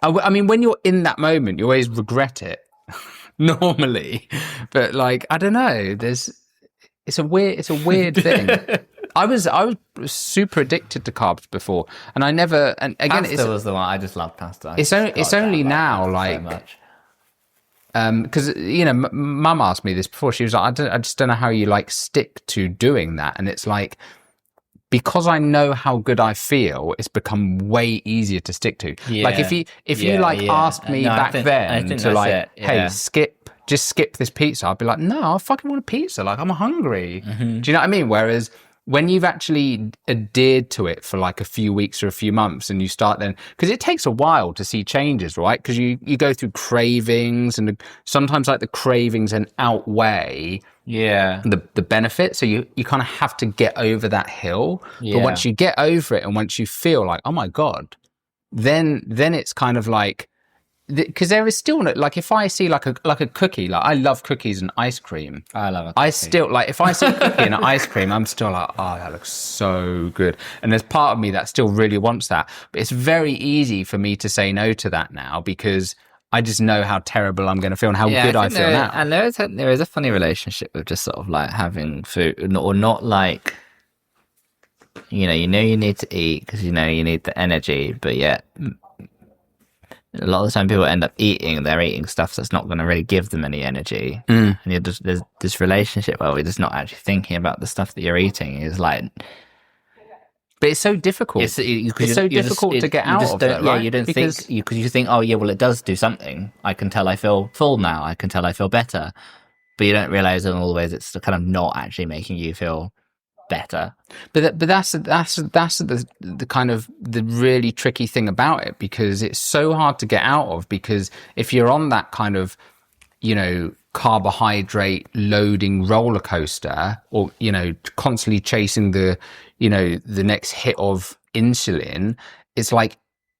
I mean, when you're in that moment, you always regret it. Normally, but like I don't know, it's a weird thing. I was super addicted to carbs before, and I never. And again, pasta was the one I just love pasta. It's only now like because Mum asked me this before. She was like, I just don't know how you like stick to doing that, and it's like. Because I know how good I feel, it's become way easier to stick to. Yeah. Like if you asked me back then to like, hey, just skip this pizza, I'd be like, no, I fucking want a pizza. Like I'm hungry. Mm-hmm. Do you know what I mean? Whereas when you've actually adhered to it for like a few weeks or a few months and you start then, because it takes a while to see changes, right? Because you go through cravings and sometimes like the cravings then outweigh the benefit. So you kind of have to get over that hill. Yeah. But once you get over it and once you feel like, oh my God, then it's kind of like, because there is still like if I see like a cookie, like I love cookies and ice cream. I love it. I still like if I see a cookie and ice cream, I'm still like, oh, that looks so good. And there's part of me that still really wants that. But it's very easy for me to say no to that now because I just know how terrible I'm going to feel and how good I feel now. And there is a funny relationship with just sort of like having food, or not like, you need to eat because you need the energy, but yet a lot of the time people end up they're eating stuff that's not going to really give them any energy. And there's this relationship where we're just not actually thinking about the stuff that you're eating. Is like, but it's so difficult. It's so difficult to get out of it, right? You don't think, because you think, oh yeah, well it does do something. I can tell I feel full now. I can tell I feel better. But you don't realize in all the ways it's kind of not actually making you feel better. But that's the kind of the really tricky thing about it, because it's so hard to get out of, because if you're on that kind of, carbohydrate loading roller coaster, or constantly chasing the next hit of insulin, it's like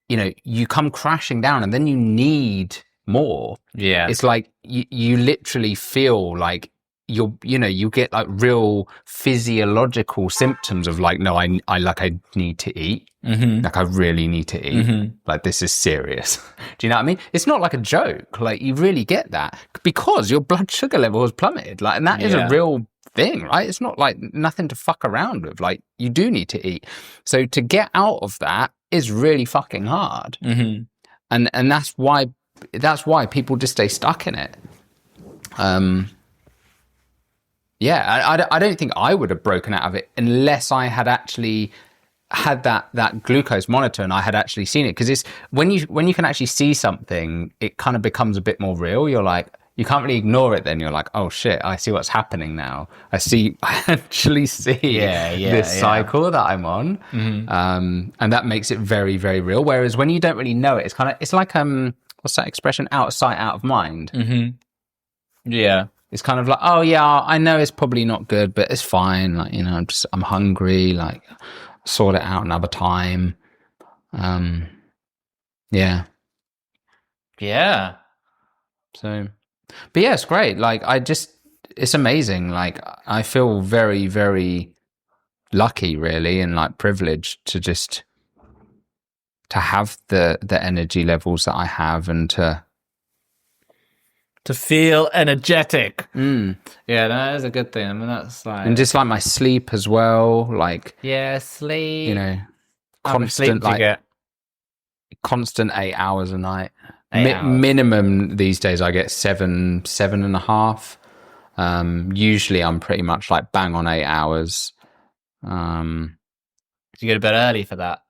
you come crashing down and then you need more. It's like you literally feel like you get like real physiological symptoms of like, no, I need to eat. Like I really need to eat. Like this is serious. Do you know what I mean? It's not like a joke. Like you really get that because your blood sugar level has plummeted. Like, and that is a real thing, right? It's not like nothing to fuck around with. Like you do need to eat. So to get out of that is really fucking hard. And that's why people just stay stuck in it. I don't think I would have broken out of it unless I had actually had that glucose monitor and I had actually seen it. Because it's when you can actually see something, it kind of becomes a bit more real. You're like, you can't really ignore it then. You're like, oh shit, I see what's happening now. I actually see this cycle that I'm on. And that makes it very, very real. Whereas when you don't really know it, it's like, what's that expression? Out of sight, out of mind. Yeah. It's kind of like, oh yeah, I know it's probably not good, but it's fine. Like, I'm hungry. Like, sort it out another time. Yeah. So, but yeah, it's great. Like, it's amazing. Like, I feel very, very lucky, really, and like privileged to have the energy levels that I have, and to feel energetic. Yeah, that is a good thing. I mean, that's like... And just like my sleep as well, like... Yeah, sleep. Constant, like... Constant 8 hours a night. Minimum these days I get 7.5. Usually I'm pretty much like bang on 8 hours. Do you go to bed early for that?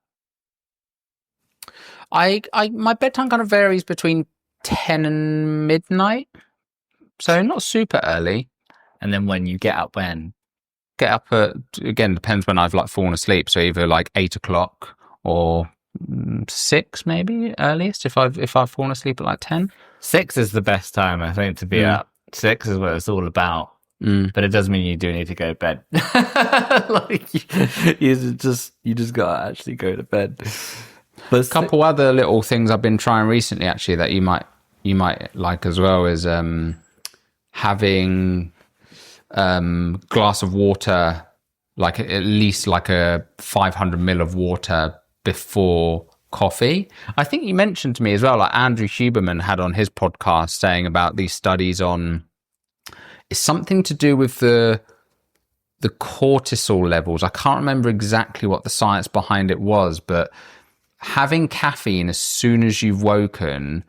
My bedtime kind of varies between 10 and midnight, so not super early. And then when you get up, get up at, again, depends when I've like fallen asleep, so either like 8 o'clock or 6 maybe earliest if I've fallen asleep at like 10. 6 is the best time, I think, to be up. 6 is what it's all about. But it does mean you do need to go to bed. Like you just gotta actually go to bed. But a couple other little things I've been trying recently, actually, that you might like as well, is having glass of water, like at least like a 500 ml of water before coffee. I think you mentioned to me as well, like Andrew Huberman had on his podcast saying about these studies on, it's something to do with the cortisol levels. I can't remember exactly what the science behind it was, but having caffeine as soon as you've woken,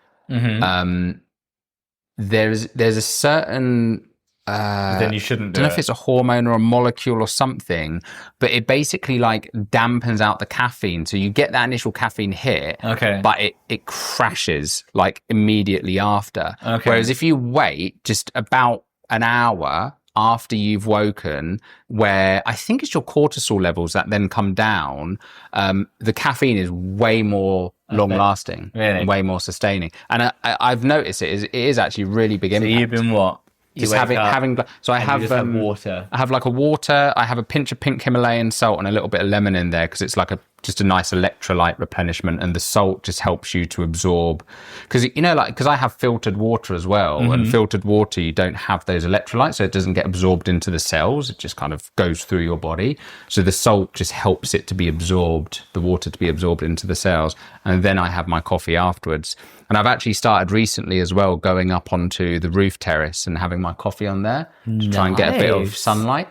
there's a certain then you shouldn't do I don't know if it's a hormone or a molecule or something, but it basically like dampens out the caffeine, so you get that initial caffeine hit, but it crashes like immediately after. Whereas if you wait just about an hour after you've woken, where I think it's your cortisol levels that then come down, the caffeine is way more long lasting, really? Way more sustaining. And I've noticed it is actually really big impact. So you've been what? Just having so I have water. I have like a water. I have a pinch of pink Himalayan salt and a little bit of lemon in there because it's like a just a nice electrolyte replenishment, and the salt just helps you to absorb, because because I have filtered water as well, and filtered water, you don't have those electrolytes, so it doesn't get absorbed into the cells, it just kind of goes through your body. So the salt just helps it to be absorbed, the water to be absorbed into the cells. And then I have my coffee afterwards. And I've actually started recently as well going up onto the roof terrace and having my coffee on there to try and get a bit of sunlight.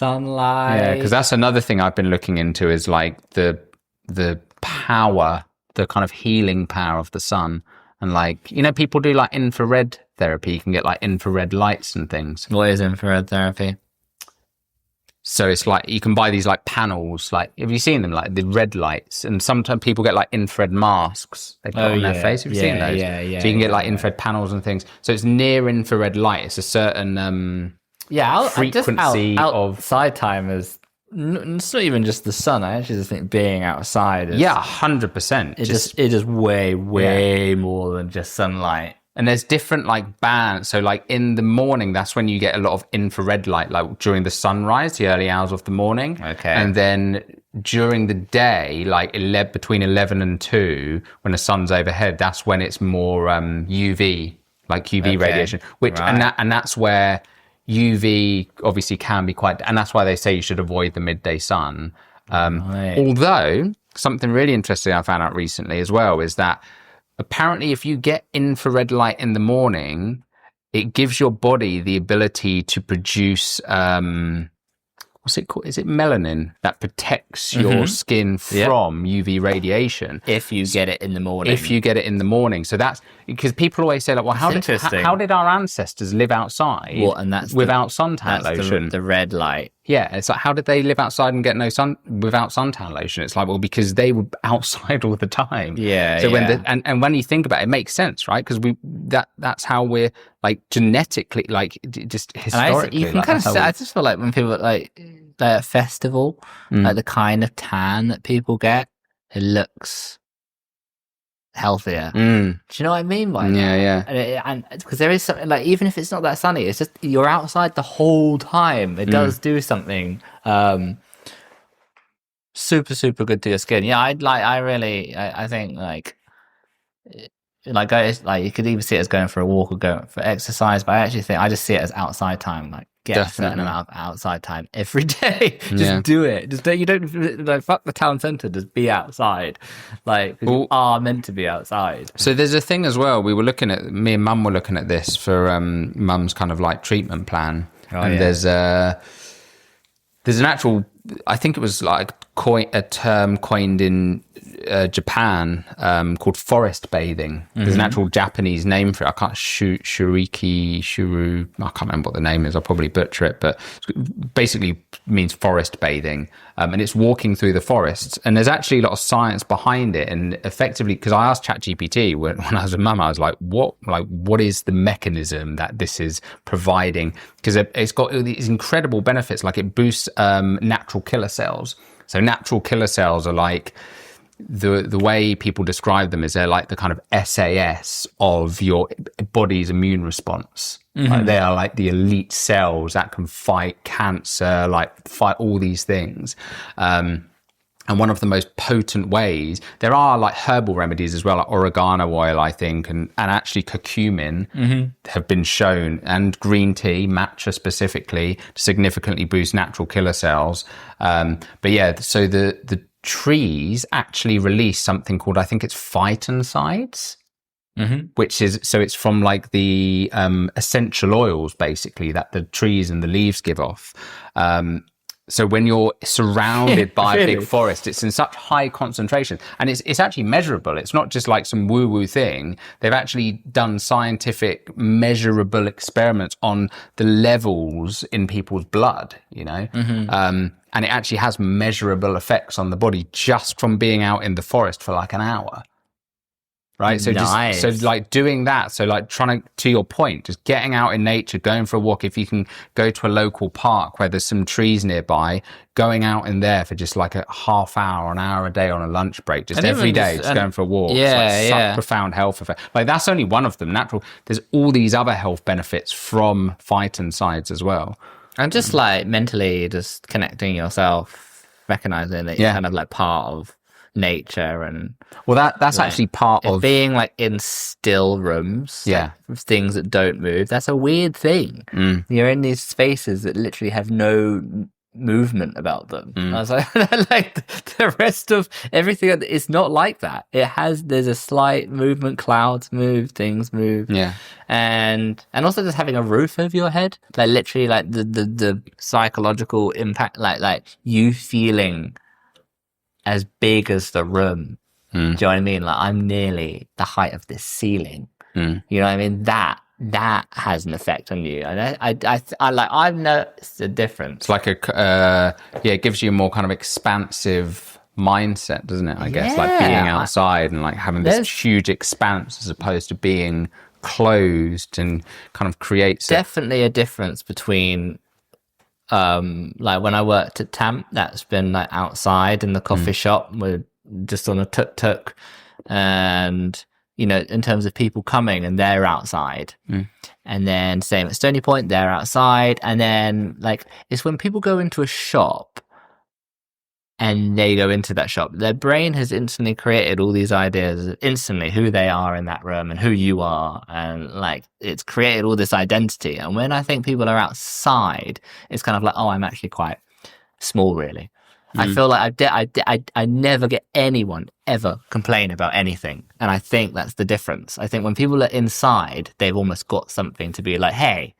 Yeah, because that's another thing I've been looking into, is like the power, the kind of healing power of the sun. And like, people do like infrared therapy. You can get like infrared lights and things. What is infrared therapy? So it's like you can buy these like panels, like, have you seen them, like the red lights? And sometimes people get like infrared masks they put on their face. Have you seen those? Yeah. So you can get like infrared panels and things. So it's near infrared light. It's a certain frequency of outside time is. It's not even just the sun. I actually just think being outside is 100%. It is way more than just sunlight. And there's different like bands. So like in the morning, that's when you get a lot of infrared light, like during the sunrise, the early hours of the morning. Okay. And then during the day, like between 11 and 2, when the sun's overhead, that's when it's more UV, like UV radiation, and that's where UV obviously can be quite, and that's why they say you should avoid the midday sun. Although something really interesting I found out recently as well is that apparently if you get infrared light in the morning, it gives your body the ability to produce what's it called? Is it melanin that protects your skin from UV radiation? If you get it in the morning. So that's because people always say, like, well, how did our ancestors live outside without suntan lotion? The red light. Yeah, it's like, how did they live outside and get no sun without suntan lotion? It's like, well, because they were outside all the time. Yeah. So when you think about it, it makes sense, right? Because that's how we're like genetically, like just historically. You can kind of. I just feel like when people like at a festival, like the kind of tan that people get, it looks healthier. Do you know what I mean by that? Yeah. And because there is something like, even if it's not that sunny, it's just you're outside the whole time. It does do something super good to your skin. Yeah, I think like you could even see it as going for a walk or going for exercise, but I actually think I just see it as outside time. Like get a certain amount of outside time every day. Just do it. You don't like fuck the town centre. Just be outside. Like you are meant to be outside. So there's a thing as well. Me and Mum were looking at this for Mum's kind of like treatment plan, there's an actual. I think it was like a term coined in Japan called forest bathing. There's an actual Japanese name for it. I can't shuru. I can't remember what the name is. I'll probably butcher it, but it basically means forest bathing. And it's walking through the forests. And there's actually a lot of science behind it. And effectively, because I asked ChatGPT when I was with Mum, I was like, what is the mechanism that this is providing? Because it's got these incredible benefits. Like it boosts natural killer cells. So natural killer cells are like, the way people describe them is they're like the kind of SAS of your body's immune response. Like they are like the elite cells that can fight cancer, like fight all these things. And one of the most potent ways, there are like herbal remedies as well, like oregano oil, I think, and actually curcumin have been shown, and green tea, matcha specifically, to significantly boost natural killer cells. But yeah, so the trees actually release something called, I think it's phytoncides, which is, so it's from like the essential oils basically that the trees and the leaves give off. So when you're surrounded by a big forest, it's in such high concentration, and it's actually measurable. It's not just like some woo-woo thing. They've actually done scientific measurable experiments on the levels in people's blood, and it actually has measurable effects on the body just from being out in the forest for like an hour. Right. So nice. So like doing that. So like trying to your point, just getting out in nature, going for a walk. If you can go to a local park where there's some trees nearby, going out in there for just like a half hour, an hour a day on a lunch break, just every day, just going for a walk. Such profound health effect. Like that's only one of them. There's all these other health benefits from phytoncides as well. And just like mentally just connecting yourself, recognizing that you're kind of like part of nature and that's like, actually part of being like in still rooms. Yeah. Like, things that don't move. That's a weird thing. You're in these spaces that literally have no movement about them. I was like, like the rest of everything is not like that. There's a slight movement, clouds move, things move. Yeah. And also just having a roof over your head, like literally like the psychological impact, like you feeling as big as the room. Do you know what I mean? Like I'm nearly the height of this ceiling. You know what I mean? That has an effect on you. And I've noticed a difference. It's like it gives you a more kind of expansive mindset, doesn't it? I guess like being outside and like having this huge expanse as opposed to being closed, and kind of creates definitely a difference between like when I worked at Tamp, that's been like outside in the coffee shop, we're just on a tuk-tuk, and you know, in terms of people coming and they're outside. And then same at Stony Point, they're outside. And then like, it's when people go into a shop and they go into that shop, their brain has instantly created all these ideas of instantly who they are in that room and who you are. And like, it's created all this identity. And when I think people are outside, it's kind of like, oh, I'm actually quite small, really. I feel like I never get anyone ever complain about anything. And I think that's the difference. I think when people are inside, they've almost got something to be like, hey,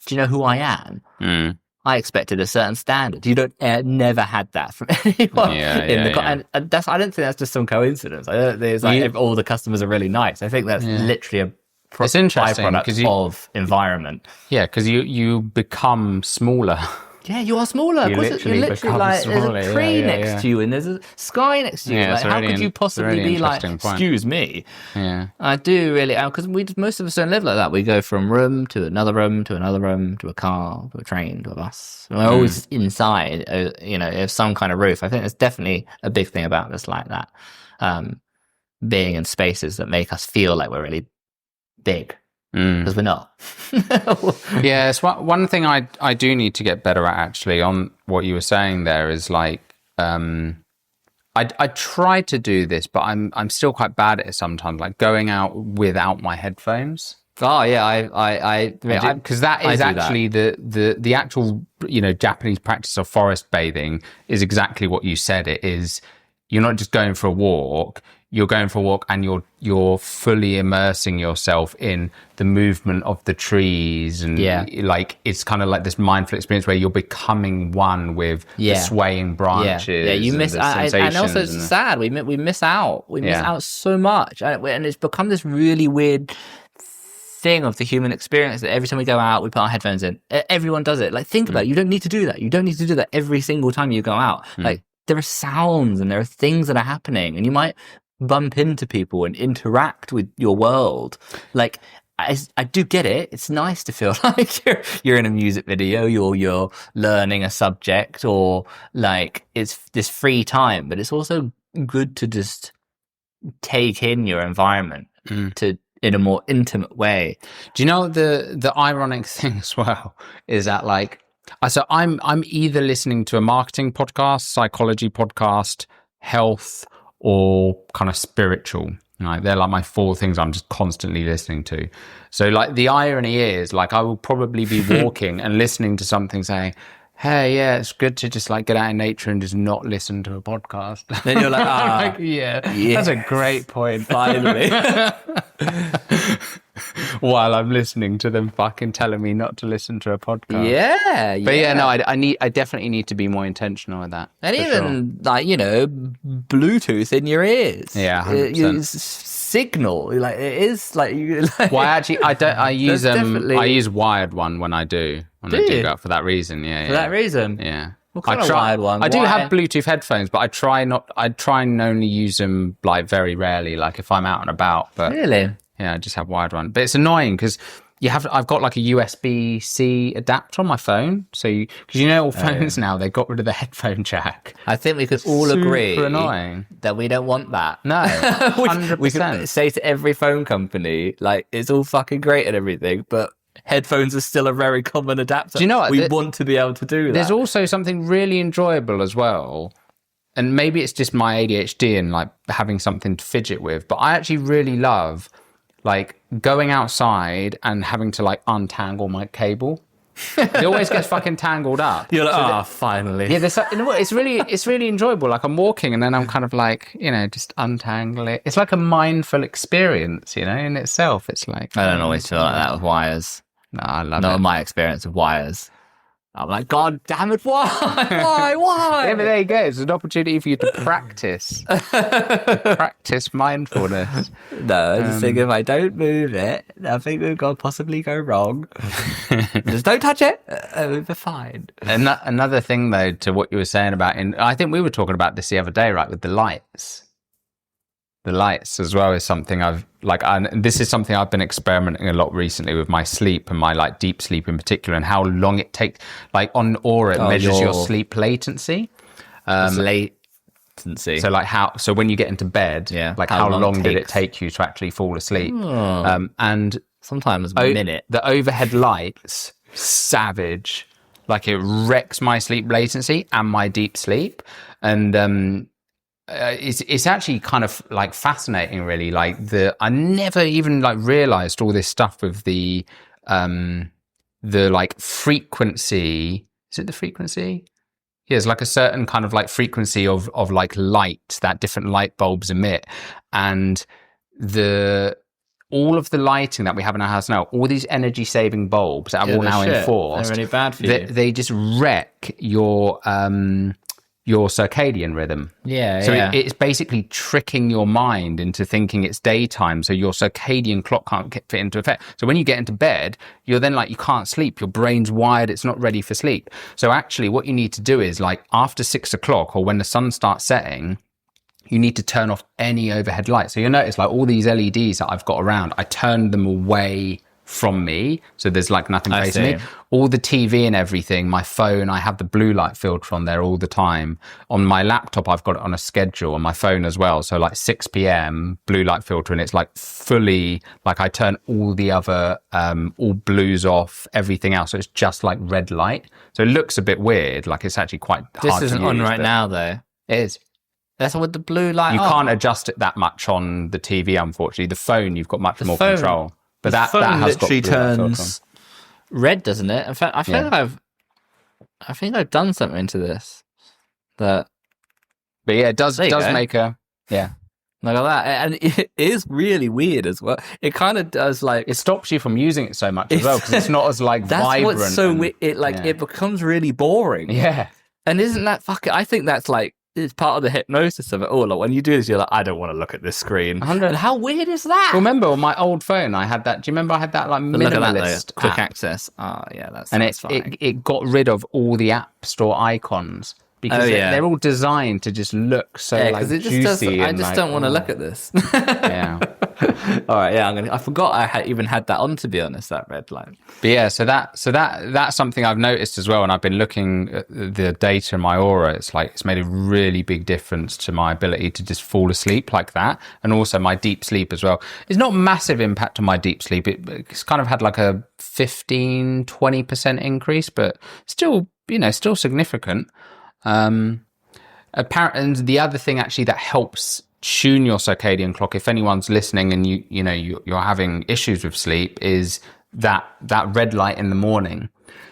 do you know who I am? I expected a certain standard. You don't never had that from anyone. And that's, I don't think that's just some coincidence. I don't think it's like all the customers are really nice. I think that's literally it's interesting byproduct of environment. Yeah, because you become smaller. Yeah, you are smaller. You're literally like, smaller. There's a tree next to you and there's a sky next to you. Like, how could you possibly be like, excuse me? Yeah. I do really, because most of us don't live like that. We go from room to another room, to another room, to a car, to a train, to a bus. We're always inside, you know, of some kind of roof. I think there's definitely a big thing about us like that. Being in spaces that make us feel like we're really big. Because we're not. Yeah, it's one thing I do need to get better at, actually, on what you were saying there is like I try to do this, but I'm still quite bad at it sometimes, like going out without my headphones. Oh yeah, because that is actually the actual, you know, Japanese practice of forest bathing is exactly what you said. It is, you're not just going for a walk. You're going for a walk and you're fully immersing yourself in the movement of the trees, and like it's kind of like this mindful experience where you're becoming one with the swaying branches. Yeah, you miss, and also it's sad. We miss out. We miss out so much, and it's become this really weird thing of the human experience that every time we go out, we put our headphones in. Everyone does it. Like, think about it. You don't need to do that. You don't need to do that every single time you go out. Like, there are sounds and there are things that are happening, and you might bump into people and interact with your world. Like, I do get it. It's nice to feel like you're in a music video, you're learning a subject, or like it's this free time, but it's also good to just take in your environment in a more intimate way. Do you know the ironic thing as well is that, like, so I'm either listening to a marketing podcast, psychology podcast, health, or kind of spiritual. Right? They're like my four things I'm just constantly listening to. So like the irony is, like, I will probably be walking and listening to something saying, hey, yeah, it's good to just like get out in nature and just not listen to a podcast. Then you're like, like, yeah, that's a great point. Finally. While I'm listening to them fucking telling me not to listen to a podcast. Yeah. But yeah, no, I definitely need to be more intentional with that. And even like, you know, Bluetooth in your ears. Yeah, 100%. Signal, like, it is like you. Like, well, actually, I use wired one when I do go for that reason. Yeah, for that reason. Yeah. What kind of wired one? I do have Bluetooth headphones, but I try and only use them like very rarely, like if I'm out and about. But really, yeah, I just have wired one. But it's annoying because I've got like a USB-C adapter on my phone. So because you know all phones now, they got rid of the headphone jack. I think we could all agree annoying that we don't want that. No, 100%. We could say to every phone company, like, it's all fucking great and everything, but headphones are still a very common adapter. Do you know what? We want to be able to do that. There's also something really enjoyable as well. and maybe it's just my ADHD and like having something to fidget with, but I actually really love like going outside and having to like untangle my cable. It always gets fucking tangled up. You're like, finally. Yeah, it's really enjoyable. Like I'm walking and then I'm kind of like, just untangle it. It's like a mindful experience, in itself. It's like I don't always feel like that with wires. No, I love it. Not my experience with wires. I'm like, God damn it, why? Why? Yeah, but there you go. It's an opportunity for you to practice. Practice mindfulness. No, I just think if I don't move it, nothing could possibly go wrong. Just don't touch it. We'll be fine. And another thing, though, to what you were saying about, I think we were talking about this the other day, right, with the lights. The lights as well is something this is something I've been experimenting a lot recently with my sleep and my like deep sleep in particular, and how long it takes. Like on Aura, it measures your sleep latency. Latency. So when you get into bed, how long did it take you to actually fall asleep? And sometimes a minute. The overhead lights, savage. Like it wrecks my sleep latency and my deep sleep, and it's actually kind of like fascinating, really. Like I never even like realized all this stuff with the like frequency. Is it the frequency? Yeah, it's like a certain kind of like frequency of like light that different light bulbs emit, and all of the lighting that we have in our house now, all these energy saving bulbs that are all now enforced, they're really bad for you. They just wreck your circadian rhythm. So it's basically tricking your mind into thinking it's daytime, so your circadian clock can't fit into effect. So when you get into bed, you're then like, you can't sleep. Your brain's wired. It's not ready for sleep. So actually what you need to do is like after 6 o'clock or when the sun starts setting, you need to turn off any overhead lights. So you'll notice like all these LEDs that I've got around, I turn them away from me, so there's like nothing facing me. All the TV and everything, my phone, I have the blue light filter on there all the time. On my laptop, I've got it on a schedule, on my phone as well. So like 6 p.m. blue light filter, and it's like fully like I turn all the other all blues off, everything else. So it's just like red light. So it looks a bit weird. Like it's actually quite hard to use. This isn't on right now, though. It is. That's with the blue light. You can't adjust it that much on the TV, unfortunately. The phone, you've got much more control. But that has literally turns red, doesn't it? In fact, I think I've done something to this. But yeah, it does make a look at that, and it is really weird as well. It kind of does like it stops you from using it so much as well because it's not as like vibrant. What's so weird. It becomes really boring. Yeah, and isn't that fucking? I think that's like. It's part of the hypnosis of it all. Like when you do this, you're like, I don't want to look at this screen. And how weird is that? Well, remember on my old phone, I had that. Do you remember I had that like minimalist quick app? access? Oh yeah, that's fine. It got rid of all the app store icons because they're all designed to just look so like juicy. I just don't want to look at this. Yeah. All right. Yeah, I forgot I even had that on. To be honest, that red light. But yeah, so that's something I've noticed as well, and I've been looking at the data in my Aura. It's made a really big difference to my ability to just fall asleep like that, and also my deep sleep as well. It's not massive impact on my deep sleep. It's kind of had like a 15-20% increase, but still significant. And the other thing actually that helps tune your circadian clock, if anyone's listening and you're having issues with sleep, is that red light in the morning.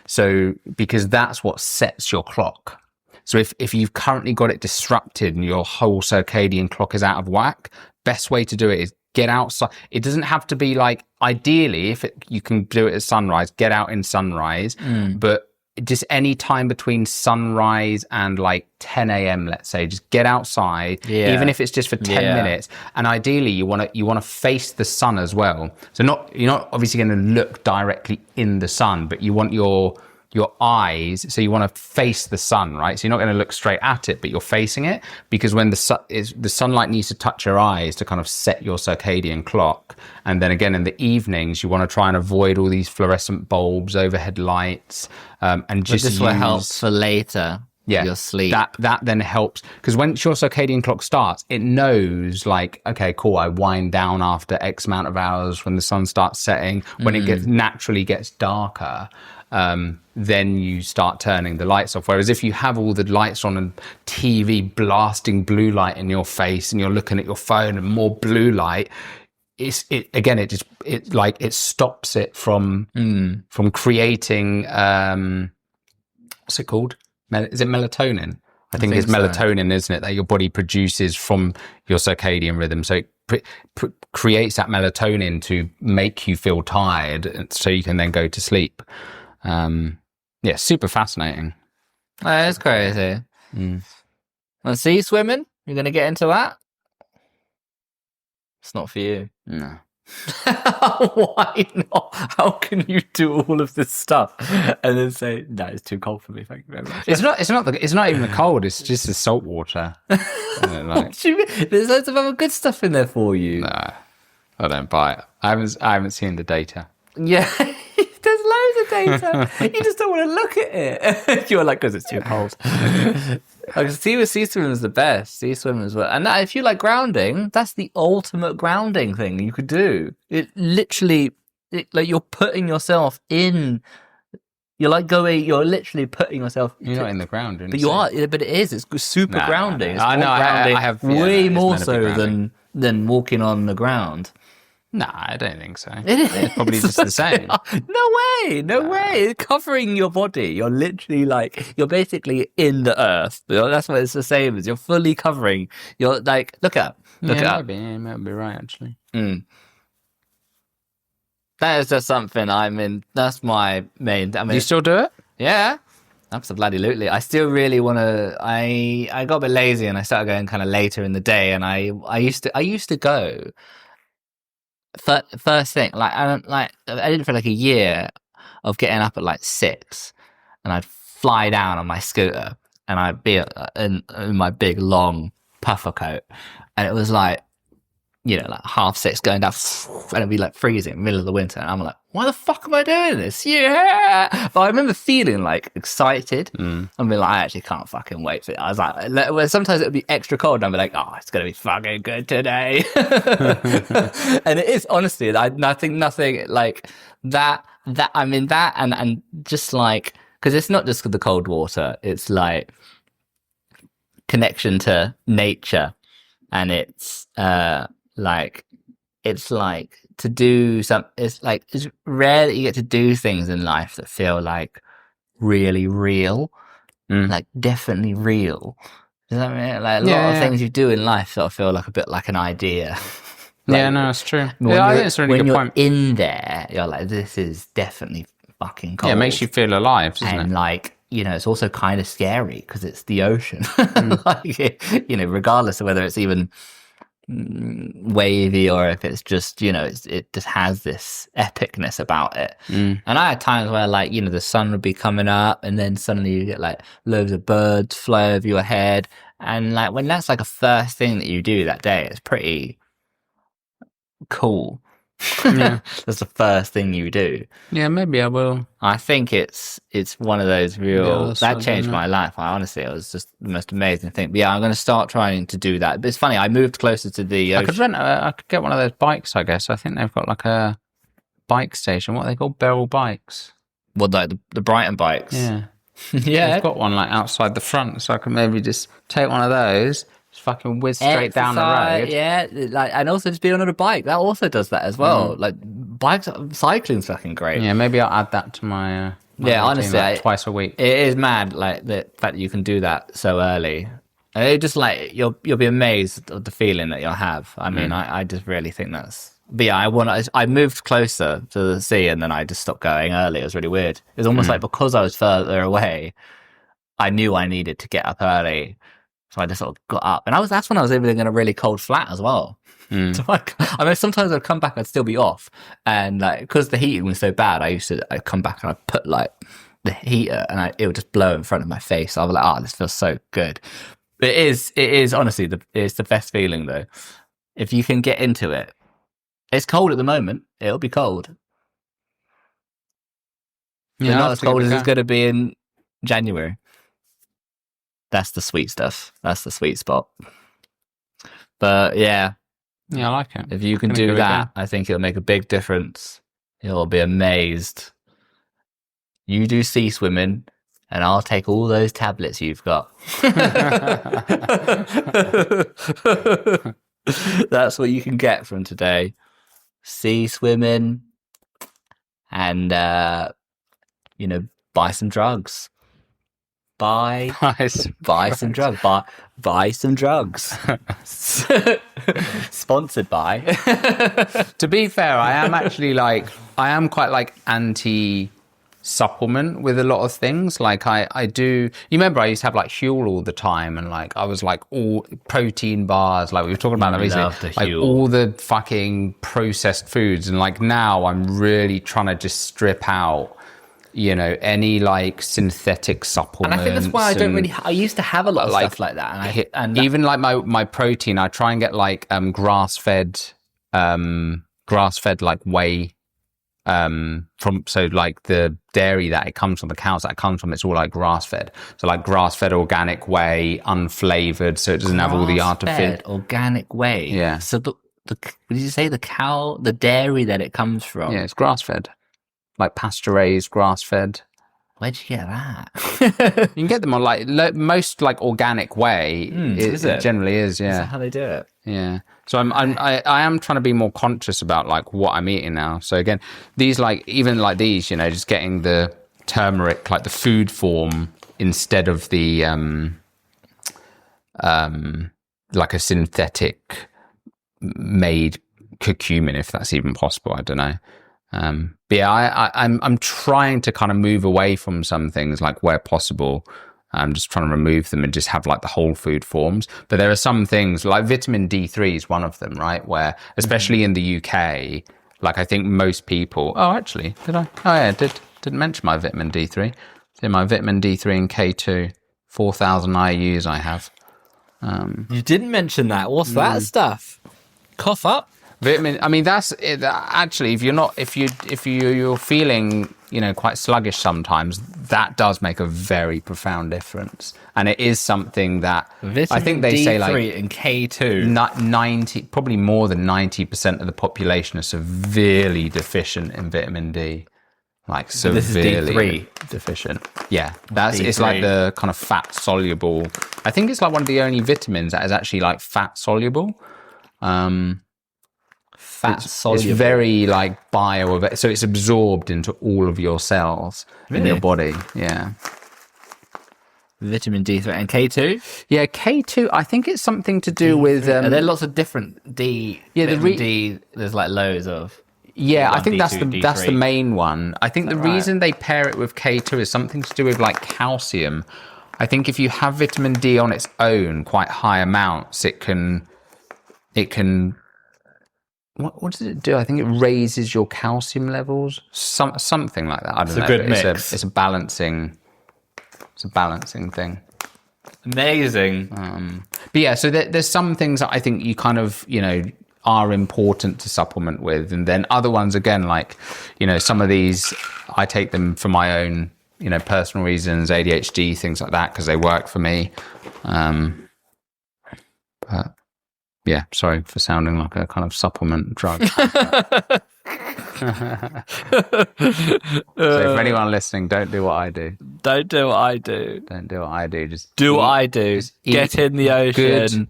So because that's what sets your clock. So if you've currently got it disrupted and your whole circadian clock is out of whack, best way to do it is get outside. It doesn't have to be like, ideally, you can do it at sunrise, get out in sunrise, but just any time between sunrise and like 10 a.m, let's say, just get outside, even if it's just for 10 minutes. And ideally you want to face the sun as well. So you're not obviously going to look directly in the sun, but you want your eyes, so you want to face the sun, right? So you're not going to look straight at it, but you're facing it, because when the sunlight needs to touch your eyes to kind of set your circadian clock. And then again in the evenings, you want to try and avoid all these fluorescent bulbs, overhead lights, and just this will help for later. Your sleep. That then helps, because once your circadian clock starts, it knows like, okay, cool, I wind down after X amount of hours when the sun starts setting, when it naturally gets darker. then you start turning the lights off. Whereas if you have all the lights on and TV blasting blue light in your face and you're looking at your phone and more blue light, it stops it from creating what's it called? Is it melatonin? I think it's melatonin, isn't it, that your body produces from your circadian rhythm. So it creates that melatonin to make you feel tired, so you can then go to sleep. Super fascinating. That's crazy. And sea swimming? You're going to get into that? It's not for you. No. Why not? How can you do all of this stuff and then say, no, it's too cold for me, thank you very much? It's not even the cold, it's just the salt water. What do you mean? There's loads of other good stuff in there for you. No, I don't buy it. I haven't seen the data. Yeah, there's loads of data. You just don't want to look at it. You're like, because it's too cold. Like, sea swimming is the best. Sea swimming as well. And that, if you like grounding, that's the ultimate grounding thing you could do. It literally, like you're putting yourself in. You're literally putting yourself. You're not in the ground, but you are. But it is. It's super grounding. No. I know. Grounding I have way more so than walking on the ground. No, I don't think so. It is. It's probably just the same. No way. It's covering your body. You're literally you're basically in the earth. That's what it's the same as. You're fully covering. You're like, look up. Maybe you might be right, actually. That is just something that's my main. Do you still do it? Yeah. Absolutely. I still really want to. I got a bit lazy and I started going kind of later in the day. And I used to go. First thing, I did it for like a year of getting up at 6, and I'd fly down on my scooter, and I'd be in my big long puffer coat, and it was 6:30 going down, and it'd be freezing middle of the winter, and I'm like, why the fuck am I doing this? Yeah, but I remember feeling excited, and being like, I actually can't fucking wait for it. I was like, sometimes it would be extra cold, and I'd be like, oh, it's gonna be fucking good today, and it is honestly, I think nothing like that. That and just because it's not just the cold water, it's connection to nature, and it's to do it's rare that you get to do things in life that feel really real, definitely real. Does that mean a lot of things you do in life sort of feel a bit like an idea? No, it's true. I think it's a really good point. When you're in there, you're like, this is definitely fucking cold. Yeah, it makes you feel alive, doesn't it? And it's also kind of scary because it's the ocean. Regardless of whether it's even wavy or if it's just it just has this epicness about it. And I had times where the sun would be coming up and then suddenly you get loads of birds fly over your head, and when that's a first thing that you do that day, it's pretty cool. Yeah. That's the first thing you do. Yeah, maybe I will. I think it's one of those real that changed my life. Honestly, it was just the most amazing thing. But yeah, I'm going to start trying to do that. But it's funny, I moved closer to the ocean. I could get one of those bikes, I guess. I think they've got a bike station. What are they called? Beryl bikes. What, the Brighton bikes? Yeah. Yeah. They've got one outside the front, so I can maybe just take one of those, just fucking whiz straight down the road. Yeah, and also just be on a bike. That also does that as well. Cycling's fucking great. Yeah, maybe I'll add that to my routine, honestly, twice a week. It is mad, the fact that you can do that so early. And it just you'll be amazed at the feeling that you'll have. I mean, I just really think that's. But yeah, I moved closer to the sea and then I just stopped going early. It was really weird. It was almost because I was further away, I knew I needed to get up early. So I just sort of got up. And that's when I was living in a really cold flat as well. So sometimes I'd come back, I'd still be off. And because the heating was so bad, I'd come back and I'd put the heater and it would just blow in front of my face. I was like, oh, this feels so good. But it is honestly, it's the best feeling though. If you can get into it. It's cold at the moment. It'll be cold. Yeah, not as cold as it's going to be in January. That's the sweet stuff. That's the sweet spot. But yeah. Yeah, I like it. If you can do that, I think it'll make a big difference. You'll be amazed You do sea swimming, and I'll take all those tablets you've got. That's what you can get from today. Sea swimming and, buy some drugs. Buy some drugs. Buy some drugs. Sponsored by. To be fair, I am quite like anti supplement with a lot of things. Like I do, you remember I used to have like Huel all the time, and like I was like all protein bars, like we were talking about that recently, like all the fucking processed foods. And like now I'm really trying to just strip out, any like synthetic supplements. And I think that's why I used to have a lot of stuff like that. And even like my protein, I try and get like grass-fed like whey so like the dairy that it comes from, the cows that it comes from, it's all like grass-fed. So like grass-fed organic whey, unflavored, so it doesn't have all the artificial organic whey. Yeah. So the did you say the dairy that it comes from? Yeah, it's grass-fed. Like pasture-raised, grass-fed. Where'd you get that? You can get them on like most like organic whey. It generally is, yeah. Is that how they do it? Yeah. So I am trying to be more conscious about like what I'm eating now. So again, these like even like these, just getting the turmeric, like the food form instead of the like a synthetic made curcumin, if that's even possible. I don't know. But yeah, I'm trying to kind of move away from some things like where possible. I'm just trying to remove them and just have like the whole food forms. But there are some things like vitamin D3 is one of them, right? Where especially in the UK, like I think most people. Oh, actually, did I? Oh yeah, didn't mention my vitamin D3. So my vitamin D3 and K2, 4,000 IUs I have. You didn't mention that. What's that stuff? Cough up. Vitamin. I mean, that's it, actually. If you're feeling, quite sluggish sometimes, that does make a very profound difference, and it is something that vitamin I think they D3 say like and K2. 90, probably more than 90% of the population are severely deficient in vitamin D. Like severely deficient. Yeah, it's like the kind of fat soluble. I think it's like one of the only vitamins that is actually like fat soluble. It's very like so it's absorbed into all of your cells in your body. Yeah. Vitamin D3 and K2. Yeah, K2. I think it's something to do with. Are there lots of different D? Yeah, D. There's like loads of. Yeah, I think D2, that's the main one. I think the reason they pair it with K2 is something to do with like calcium. I think if you have vitamin D on its own, quite high amounts, it can. What does it do? I think it raises your calcium levels, something like that. I don't know. It's a good mix. It's a balancing thing. Amazing. But yeah, so there's some things that I think you kind of are important to supplement with, and then other ones again, like some of these I take them for my own personal reasons, ADHD, things like that, because they work for me. But yeah, sorry for sounding like a kind of supplement drug. So for anyone listening, don't do what I do. Don't do what I do. Don't do what I do. Just do what I do. Get in the ocean.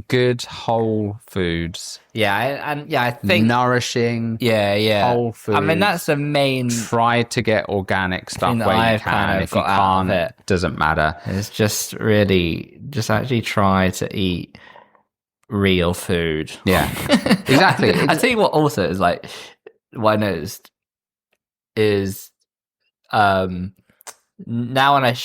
Good whole foods. Yeah, I think nourishing. Yeah. Whole food. I mean, that's the main. Try to get organic stuff where you can. If you can't, it doesn't matter. It's just really actually try to eat real food. Yeah, exactly. I tell you what also is like what I noticed is now when I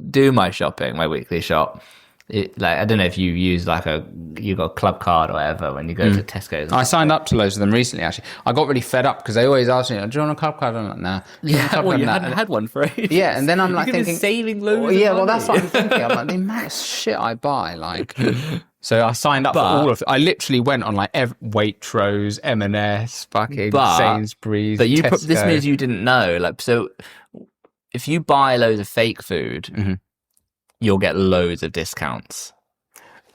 do my shopping, my weekly shop, like I don't know if you use you got a club card or whatever when you go to Tesco's. I signed up to loads of them recently. Actually, I got really fed up because they always ask me, "Do you want a club card?" I'm like, "Nah." Yeah, well, you hadn't had one for ages. Yeah, and then I'm like thinking, saving loads. Well, yeah, well, that's what I'm thinking. I'm like, the amount of shit I buy, like. So I signed up for all of it. I literally went on like Waitrose, M&S, fucking Sainsbury's, Tesco. This means you didn't know. Like, so if you buy loads of fake food, you'll get loads of discounts.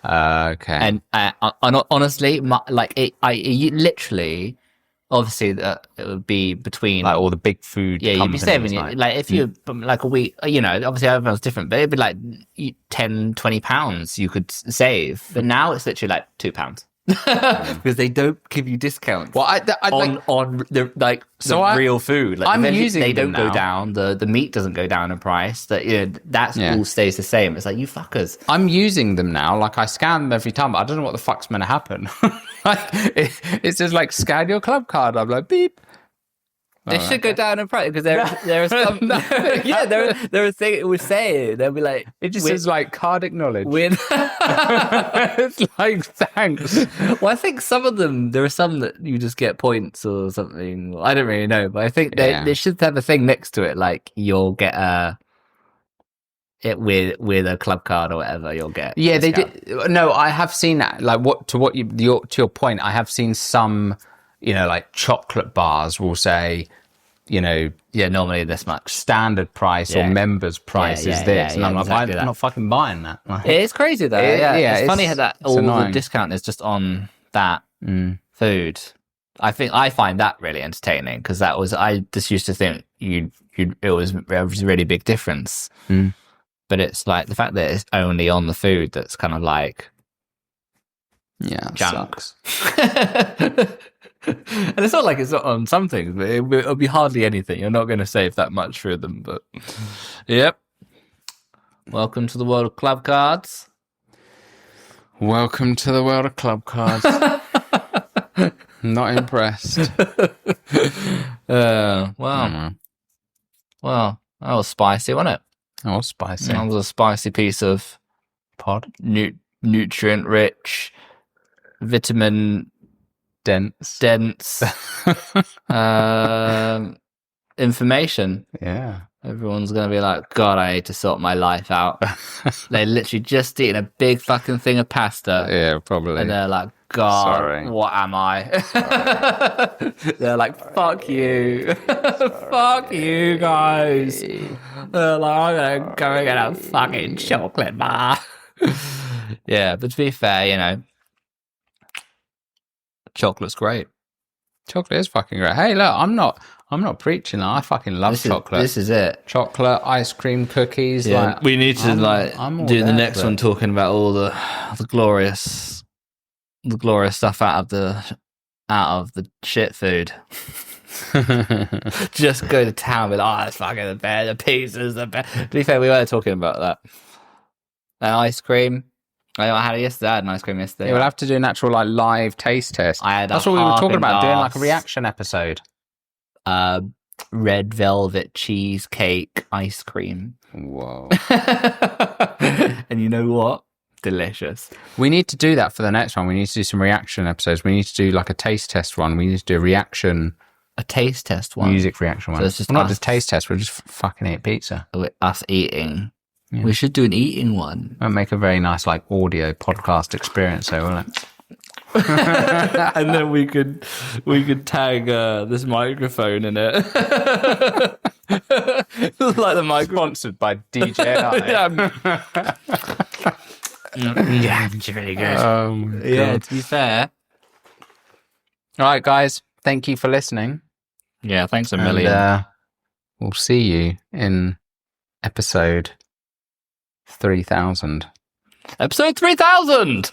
Okay. And honestly, literally, obviously it would be between like all the big food. yeah, you'd be companies, saving like if you like a week, obviously everyone's different, but it'd be like 10-20 pounds you could save. But now it's literally like £2 because they don't give you discounts. Well, I on the real food. Like, I'm using they them don't go now. down. The meat doesn't go down in price. That that's all stays the same. It's like, you fuckers. I'm using them now. Like, I scan them every time, but I don't know what the fuck's meant to happen. Like, it's just like, scan your club card. I'm like, beep. They should go down in price because there are some. there are things it would say. They'll be like, it just says like card acknowledged. It's like, thanks. Well, I think some of them, there are some that you just get points or something. I don't really know, but I think they should have a thing next to it, like you'll get it with a club card or whatever. You'll get they did. No, I have seen that. Like, to your point, I have seen some. Like chocolate bars will say, normally this much standard price or members price is this, and I'm like, exactly I'm not fucking buying that. Like, it is crazy though. It's funny how that all annoying. The discount is just on that food. I find that really entertaining because I just used to think it was a really big difference, but it's like the fact that it's only on the food that's kind of like junk. Sucks. And it's not like it's not on some things, but it'll be hardly anything. You're not going to save that much through them, but yep. Welcome to the world of club cards. Welcome to the world of club cards. Not impressed. Well, that was spicy, wasn't it? That was spicy. That was a spicy piece of pod. Nutrient-rich, vitamin dense information. Yeah. Everyone's going to be like, God, I need to sort my life out. They literally just eaten a big fucking thing of pasta. Yeah, probably. And they're like, God, what am I? They're like, fuck you. Fuck you guys. They're like, I'm going to go and get a fucking chocolate bar. Yeah, but to be fair, chocolate's great. Chocolate is fucking great. Hey, look, I'm not preaching. I fucking love chocolate. This is it. Chocolate, ice cream, cookies. Yeah, like, we need to do the next one talking about all the glorious stuff out of the shit food. Just go to town with it's fucking the best. The pizza's the best. To be fair, we were talking about that. Ice cream. I had it yesterday. I had an ice cream yesterday. Yeah, we'll have to do an actual live taste test. That's what we were talking about, doing like a reaction episode. Red velvet cheesecake ice cream. Whoa. And you know what? Delicious. We need to do that for the next one. We need to do some reaction episodes. We need to do like a taste test one. We need to do a taste test one. Music reaction one. So it's just not just taste test. We'll just fucking eat pizza. Us eating. Yeah. We should do an eating one. It'll make a very nice audio podcast experience, so won't it? And then we could tag this microphone in it. Like the microphone sponsored by DJI. Yeah, it's really good. Yeah, to be fair. All right, guys. Thank you for listening. Yeah, thanks a million. And, we'll see you in episode 3000. Episode 3000!